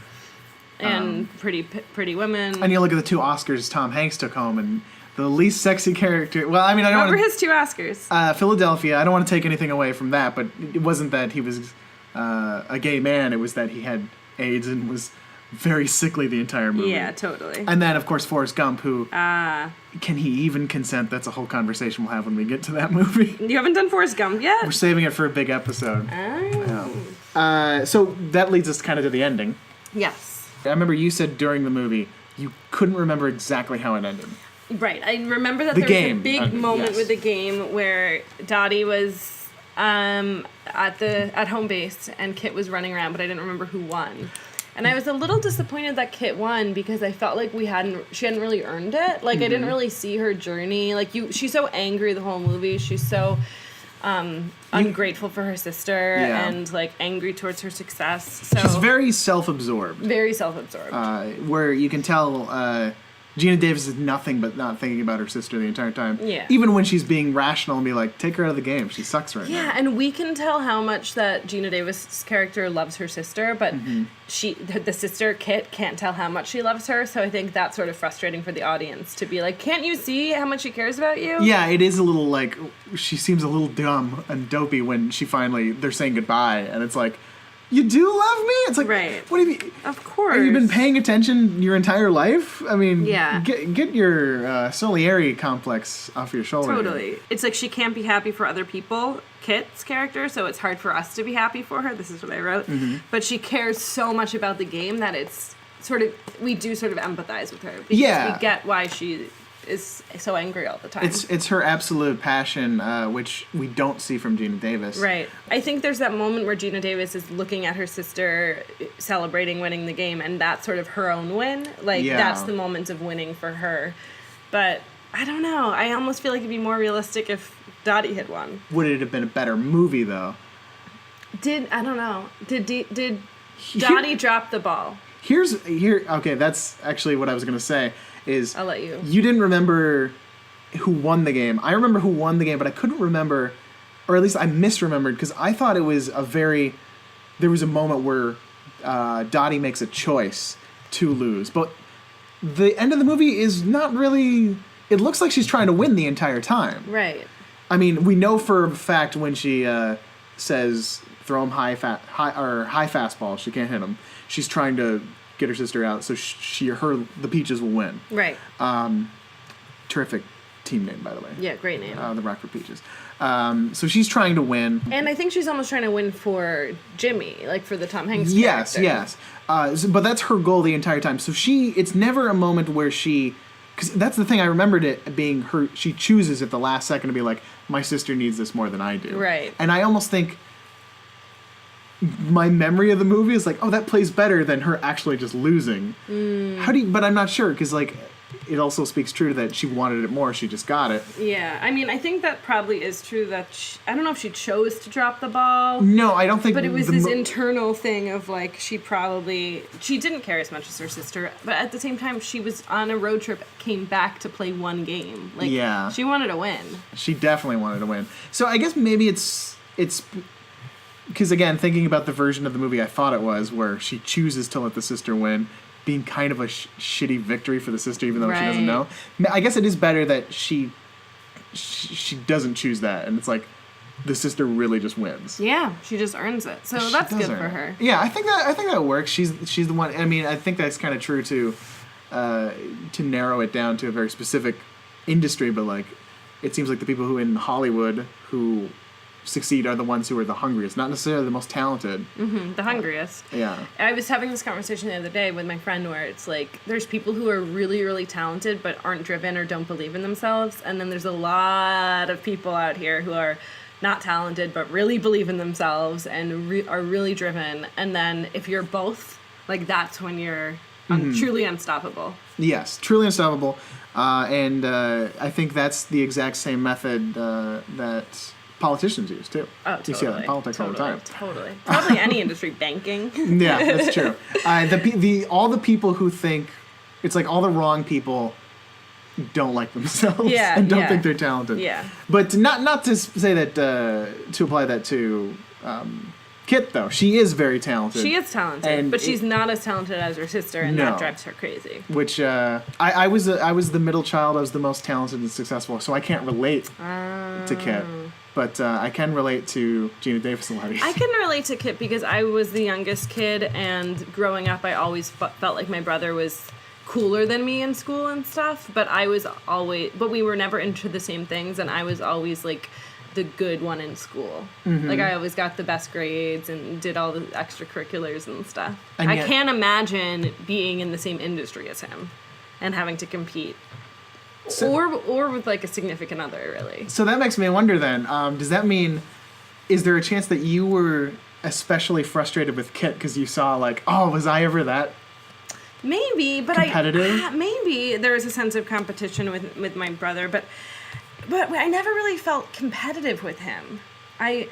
[SPEAKER 4] And Pretty Women.
[SPEAKER 3] And you look at the 2 Oscars Tom Hanks took home, and the least sexy character. Well, I mean, I don't.
[SPEAKER 4] What were his 2 Oscars?
[SPEAKER 3] Philadelphia. I don't want to take anything away from that, but it wasn't that he was a gay man. It was that he had AIDS and was very sickly the entire movie.
[SPEAKER 4] Yeah, totally.
[SPEAKER 3] And then, of course, Forrest Gump, who... can he even consent? That's a whole conversation we'll have when we get to that movie.
[SPEAKER 4] You haven't done Forrest Gump yet?
[SPEAKER 3] We're saving it for a big episode.
[SPEAKER 4] Oh.
[SPEAKER 3] So that leads us kind of to the ending.
[SPEAKER 4] Yes.
[SPEAKER 3] I remember you said during the movie you couldn't remember exactly how it ended.
[SPEAKER 4] Right. I remember that there was a big moment with the game where Dottie was at home base and Kit was running around, but I didn't remember who won. And I was a little disappointed that Kit won because I felt like she hadn't really earned it. Like, I didn't really see her journey. Like, she's so angry the whole movie. She's so ungrateful for her sister and, like, angry towards her success. So
[SPEAKER 3] she's very self-absorbed.
[SPEAKER 4] Very self-absorbed.
[SPEAKER 3] Where you can tell Gina Davis is nothing but not thinking about her sister the entire time.
[SPEAKER 4] Yeah.
[SPEAKER 3] Even when she's being rational and be like, take her out of the game. She sucks right now.
[SPEAKER 4] Yeah, and we can tell how much that Gina Davis' character loves her sister, but the sister, Kit, can't tell how much she loves her, so I think that's sort of frustrating for the audience to be like, can't you see how much she cares about you?
[SPEAKER 3] Yeah, it is a little like, she seems a little dumb and dopey when they're saying goodbye, and it's like, you do love me? It's like,
[SPEAKER 4] right.
[SPEAKER 3] What have you...
[SPEAKER 4] Of course.
[SPEAKER 3] Have you been paying attention your entire life? I mean,
[SPEAKER 4] yeah.
[SPEAKER 3] Get your Salieri complex off your shoulder.
[SPEAKER 4] Totally. Here. It's like she can't be happy for other people, Kit's character, so it's hard for us to be happy for her. This is what I wrote. But she cares so much about the game that it's sort of... We do sort of empathize with her. Because we get why she is so angry all the time.
[SPEAKER 3] It's her absolute passion, which we don't see from Gina Davis.
[SPEAKER 4] Right. I think there's that moment where Gina Davis is looking at her sister celebrating winning the game, and that's sort of her own win. Like, that's the moment of winning for her. But I don't know. I almost feel like it'd be more realistic if Dottie had won.
[SPEAKER 3] Would it have been a better movie, though?
[SPEAKER 4] I don't know. Did Dottie drop the ball?
[SPEAKER 3] Okay, that's actually what I was going to say.
[SPEAKER 4] I'll let you.
[SPEAKER 3] You didn't remember who won the game. I remember who won the game, but I couldn't remember, or at least I misremembered, because I thought it was there was a moment where Dottie makes a choice to lose. But the end of the movie is not really... It looks like she's trying to win the entire time.
[SPEAKER 4] Right.
[SPEAKER 3] I mean, we know for a fact when she says throw him high fastball. She can't hit him. She's trying to get her sister out, so the Peaches will win.
[SPEAKER 4] Right.
[SPEAKER 3] Terrific team name, by the way.
[SPEAKER 4] Yeah, great name.
[SPEAKER 3] The Rockford Peaches. So she's trying to win.
[SPEAKER 4] And I think she's almost trying to win for Jimmy, like for the Tom Hanks character.
[SPEAKER 3] Yes. But that's her goal the entire time. So it's never a moment where because that's the thing, I remembered it being her, she chooses at the last second to be like, my sister needs this more than I do.
[SPEAKER 4] Right.
[SPEAKER 3] And I almost think my memory of the movie is like, oh, that plays better than her actually just losing. But I'm not sure, because like, it also speaks true to that she wanted it more, she just got it.
[SPEAKER 4] Yeah, I mean, I think that probably is true that I don't know if she chose to drop the ball.
[SPEAKER 3] No, I don't think.
[SPEAKER 4] But it was this internal thing of like, she didn't care as much as her sister, but at the same time, she was on a road trip, came back to play one game. Like,
[SPEAKER 3] yeah.
[SPEAKER 4] She wanted to win.
[SPEAKER 3] She definitely wanted to win. So I guess maybe it's because, again, thinking about the version of the movie I thought it was, where she chooses to let the sister win, being kind of a shitty victory for the sister, even though she doesn't know. I guess it is better that she doesn't choose that, and it's like the sister really just wins.
[SPEAKER 4] Yeah, she just earns it. So that's good for her.
[SPEAKER 3] Yeah, I think that works. She's the one. I mean, I think that's kind of true to narrow it down to a very specific industry, but like it seems like the people who in Hollywood who succeed are the ones who are the hungriest, not necessarily the most talented.
[SPEAKER 4] The hungriest.
[SPEAKER 3] Yeah.
[SPEAKER 4] I was having this conversation the other day with my friend where it's like, there's people who are really, really talented but aren't driven or don't believe in themselves, and then there's a lot of people out here who are not talented but really believe in themselves and are really driven, and then if you're both, like, that's when you're truly unstoppable.
[SPEAKER 3] Yes, truly unstoppable. And I think that's the exact same method that politicians use too.
[SPEAKER 4] Oh, totally.
[SPEAKER 3] You see that in politics all the time.
[SPEAKER 4] Totally. Probably any industry, banking.
[SPEAKER 3] Yeah, that's true. All the people who think it's like all the wrong people don't like themselves and don't think they're talented.
[SPEAKER 4] Yeah.
[SPEAKER 3] But not to say that to apply that to Kit though. She is very talented.
[SPEAKER 4] She is talented, but she's not as talented as her sister, and that drives her crazy.
[SPEAKER 3] Which I was the middle child. I was the most talented and successful, so I can't relate to Kit. But I can relate to Gina Davis-Letty.
[SPEAKER 4] I can relate to Kit because I was the youngest kid, and growing up, I always felt like my brother was cooler than me in school and stuff. But we were never into the same things, and I was always like the good one in school. Like I always got the best grades and did all the extracurriculars and stuff. And I can't imagine being in the same industry as him and having to compete. Or with like a significant other, really. So that makes me wonder then, does that mean, is there a chance that you were especially frustrated with Kit because you saw like, oh, was I ever that maybe, but
[SPEAKER 3] competitive?
[SPEAKER 4] Maybe there was a sense of competition with my brother, but I never really felt competitive with him. I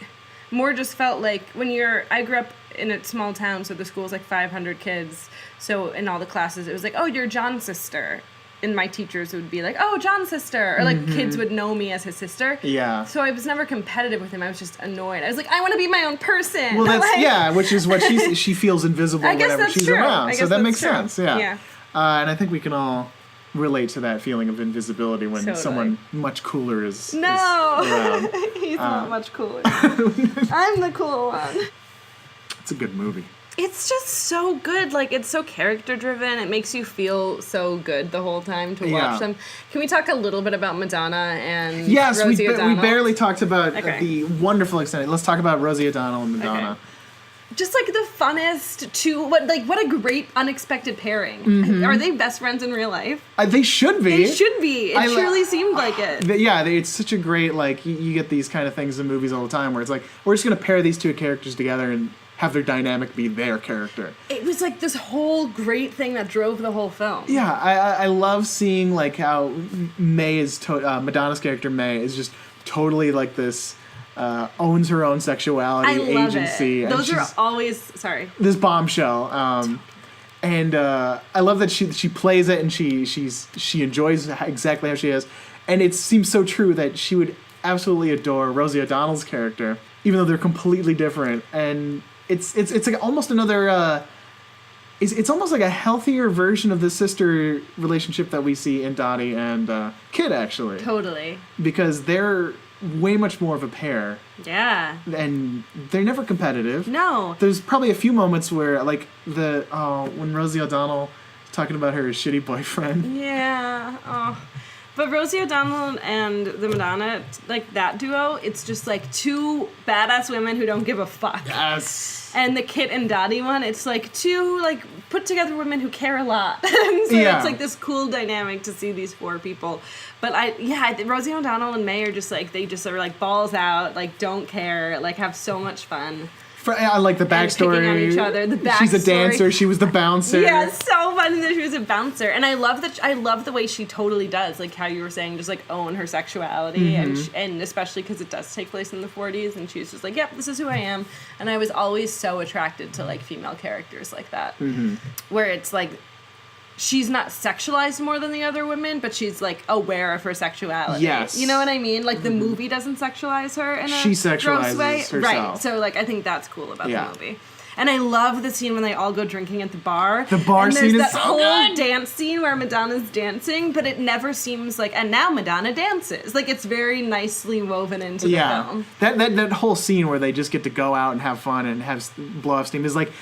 [SPEAKER 4] more just felt like I grew up in a small town, so the school was like 500 kids, so in all the classes it was like, oh, you're John's sister. And my teachers would be like, oh, John's sister. Or, like, kids would know me as his sister. Yeah. So I was never competitive with him. I was just annoyed. I was like, I want to be my own person.
[SPEAKER 3] Well, that's, which is what she feels invisible whenever she's around. So that makes sense, yeah. And I think we can all relate to that feeling of invisibility when someone much cooler is around.
[SPEAKER 4] He's not much cooler. I'm the cool one.
[SPEAKER 3] It's a good movie.
[SPEAKER 4] It's just so good. Like, it's so character-driven. It makes you feel so good the whole time to watch them. Can we talk a little bit about Madonna and Rosie O'Donnell?
[SPEAKER 3] We barely talked about the wonderful extent. Let's talk about Rosie O'Donnell and Madonna.
[SPEAKER 4] Okay. Just, like, the funnest what a great unexpected pairing. Are they best friends in real life?
[SPEAKER 3] They should be.
[SPEAKER 4] They should be. It truly seemed like it.
[SPEAKER 3] It's such a great, like, you get these kind of things in movies all the time where it's like, we're just going to pair these two characters together and have their dynamic be their character.
[SPEAKER 4] It was like this whole great thing that drove the whole film.
[SPEAKER 3] Yeah, I love seeing like how May is Madonna's character May is just totally like this owns her own sexuality, agency.
[SPEAKER 4] Those are always
[SPEAKER 3] this bombshell. And I love that she plays it and she enjoys exactly how she is, and it seems so true that she would absolutely adore Rosie O'Donnell's character, even though they're completely different. And it's like almost another. It's almost like a healthier version of the sister relationship that we see in Dottie and Kid, actually.
[SPEAKER 4] Totally.
[SPEAKER 3] Because they're way much more of a pair.
[SPEAKER 4] Yeah.
[SPEAKER 3] And they're never competitive.
[SPEAKER 4] No.
[SPEAKER 3] There's probably a few moments where, like, when Rosie O'Donnell is talking about her shitty boyfriend.
[SPEAKER 4] Yeah. Oh. But Rosie O'Donnell and the Madonna, like, that duo, it's just, like, two badass women who don't give a fuck.
[SPEAKER 3] Yes.
[SPEAKER 4] And the Kit and Dottie one, it's, like, two, like, put together women who care a lot. So it's, like, this cool dynamic to see these four people. But, I think Rosie O'Donnell and May are just, like, they just are, like, balls out, like, don't care, like, have so much fun.
[SPEAKER 3] I like the backstory.
[SPEAKER 4] Picking on each other. The backstory.
[SPEAKER 3] She's a dancer. She was the bouncer.
[SPEAKER 4] Yeah, it's so funny that she was a bouncer, and I love the way she totally does, like how you were saying, just like own her sexuality, and especially because it does take place in the 40s, and she's just like, yep, this is who I am, and I was always so attracted to like female characters like that, where it's like. She's not sexualized more than the other women, but she's, like, aware of her sexuality.
[SPEAKER 3] Yes.
[SPEAKER 4] You know what I mean? Like, the movie doesn't sexualize her in a
[SPEAKER 3] She sexualizes
[SPEAKER 4] gross way.
[SPEAKER 3] herself.
[SPEAKER 4] Right. So, like, I think that's cool about the movie. And I love the scene when they all go drinking at the bar.
[SPEAKER 3] The bar
[SPEAKER 4] and
[SPEAKER 3] scene is
[SPEAKER 4] that
[SPEAKER 3] so
[SPEAKER 4] whole
[SPEAKER 3] good.
[SPEAKER 4] dance scene where Madonna's dancing, but it never seems like, and now Madonna dances. Like, it's very nicely woven into the film.
[SPEAKER 3] That whole scene where they just get to go out and have fun and blow off steam is, like,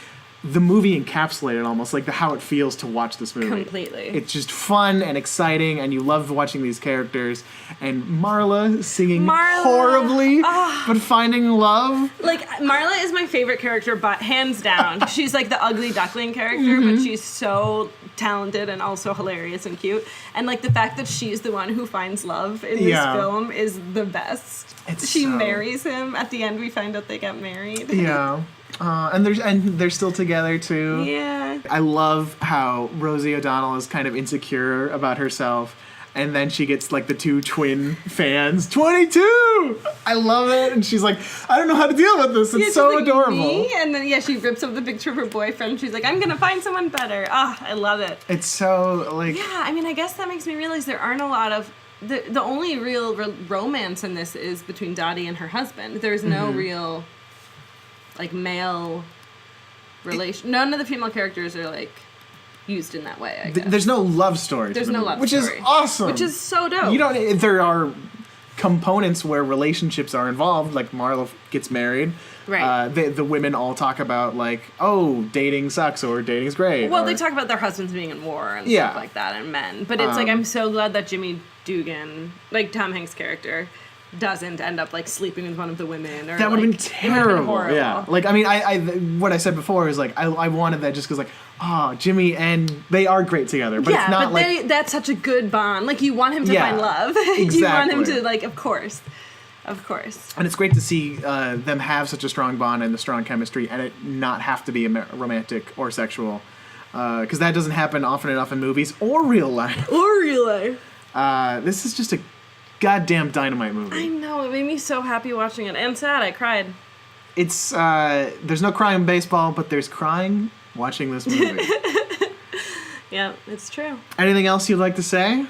[SPEAKER 3] the movie encapsulated almost, like how it feels to watch this movie.
[SPEAKER 4] Completely.
[SPEAKER 3] It's just fun and exciting, and you love watching these characters. And Marla singing horribly, but finding love.
[SPEAKER 4] Like, Marla is my favorite character, but hands down. She's like the ugly duckling character, but she's so talented and also hilarious and cute. And like the fact that she's the one who finds love in this film is the best. She marries him. At the end, we find out they get married.
[SPEAKER 3] Yeah. And they're still together too.
[SPEAKER 4] Yeah.
[SPEAKER 3] I love how Rosie O'Donnell is kind of insecure about herself, and then she gets like the two twin fans. 22. I love it, and she's like, I don't know how to deal with this. It's so
[SPEAKER 4] like,
[SPEAKER 3] adorable.
[SPEAKER 4] Me? And then she rips up the picture of her boyfriend. She's like, I'm gonna find someone better. I love it.
[SPEAKER 3] It's so like.
[SPEAKER 4] Yeah, I mean, I guess that makes me realize there aren't a lot of. The only real romance in this is between Dottie and her husband. There's no real. Like male relation. None of the female characters are like used in that way. I guess.
[SPEAKER 3] There's no love story.
[SPEAKER 4] There's no love
[SPEAKER 3] which
[SPEAKER 4] story,
[SPEAKER 3] which is awesome.
[SPEAKER 4] Which is so dope.
[SPEAKER 3] You don't. There are components where relationships are involved. Like Marla gets married.
[SPEAKER 4] Right.
[SPEAKER 3] The women all talk about like, oh, dating sucks or dating's great.
[SPEAKER 4] Well, they talk about their husbands being in war and stuff like that, and men. But it's like I'm so glad that Jimmy Dugan, like Tom Hanks' character, doesn't end up like sleeping with one of the women. Or,
[SPEAKER 3] that would have been terrible.
[SPEAKER 4] Horrible.
[SPEAKER 3] Yeah. Like, I mean, I what I said before is like, I wanted that just because like, Jimmy and they are great together. But it's not like.
[SPEAKER 4] That's such a good bond. Like, you want him to find love.
[SPEAKER 3] Exactly.
[SPEAKER 4] You want him to, like, of course. Of course.
[SPEAKER 3] And it's great to see them have such a strong bond and the strong chemistry and it not have to be romantic or sexual. Because that doesn't happen often enough in movies or real life. This is just a goddamn dynamite movie.
[SPEAKER 4] I know, it made me so happy watching it and sad. I cried.
[SPEAKER 3] It's there's no crying in baseball, but there's crying watching this movie.
[SPEAKER 4] Yeah, it's true.
[SPEAKER 3] Anything else you'd like to say?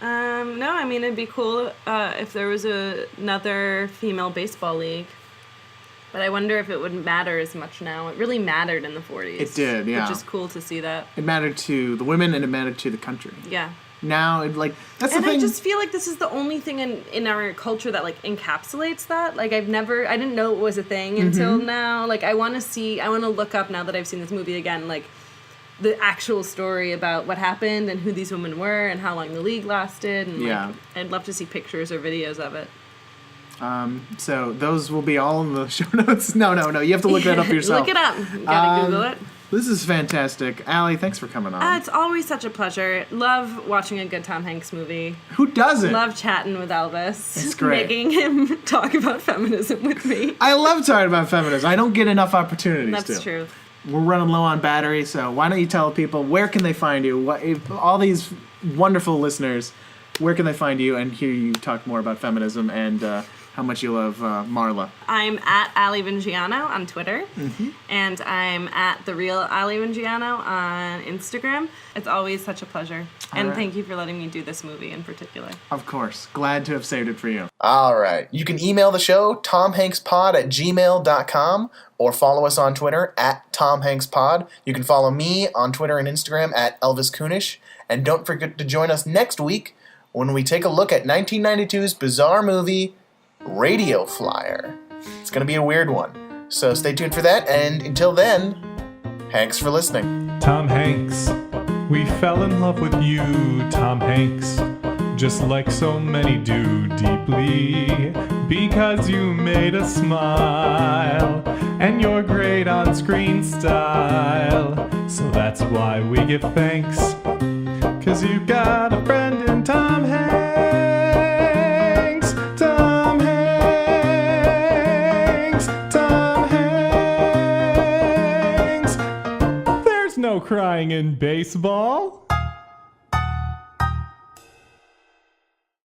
[SPEAKER 4] No, I mean, it'd be cool if there was another female baseball league. But I wonder if it wouldn't matter as much now. It really mattered in the 40s.
[SPEAKER 3] It did, yeah.
[SPEAKER 4] Which is cool to see that.
[SPEAKER 3] It mattered to the women and it mattered to the country.
[SPEAKER 4] Yeah.
[SPEAKER 3] Now, that's the thing.
[SPEAKER 4] And I just feel like this is the only thing in our culture that, like, encapsulates that. Like, I didn't know it was a thing until now. Like, I want to look up, now that I've seen this movie again, like, the actual story about what happened and who these women were and how long the league lasted. And, like, I'd love to see pictures or videos of it.
[SPEAKER 3] So those will be all in the show notes. No, you have to look that up yourself.
[SPEAKER 4] Look it up. You gotta Google it.
[SPEAKER 3] This is fantastic. Ali, thanks for coming on.
[SPEAKER 4] It's always such a pleasure. Love watching a good Tom Hanks movie.
[SPEAKER 3] Who doesn't?
[SPEAKER 4] Love chatting with Elvis.
[SPEAKER 3] It's great.
[SPEAKER 4] Making him talk about feminism with me.
[SPEAKER 3] I love talking about feminism. I don't get enough opportunities to.
[SPEAKER 4] That's true.
[SPEAKER 3] We're running low on battery, so why don't you tell people where can they find you? All these wonderful listeners, where can they find you and hear you talk more about feminism and how much you love Marla?
[SPEAKER 4] I'm at Ali Vingiano on Twitter, and I'm at The Real Ali Vingiano on Instagram. It's always such a pleasure. And thank you for letting me do this movie in particular.
[SPEAKER 3] Of course. Glad to have saved it for you.
[SPEAKER 1] All right. You can email the show, tomhankspod@gmail.com, or follow us on Twitter at tomhankspod. You can follow me on Twitter and Instagram at Elvis Kunesh. And don't forget to join us next week when we take a look at 1992's bizarre movie, radio flyer. It's going to be a weird one. So stay tuned for that, and until then, thanks for listening.
[SPEAKER 2] Tom Hanks, we fell in love with you, Tom Hanks, just like so many do deeply, because you made us smile, and your great on-screen style. So that's why we give thanks, 'cause you got a friend in Tom Hanks, Tom Hanks, Tom Hanks. There's no crying in baseball.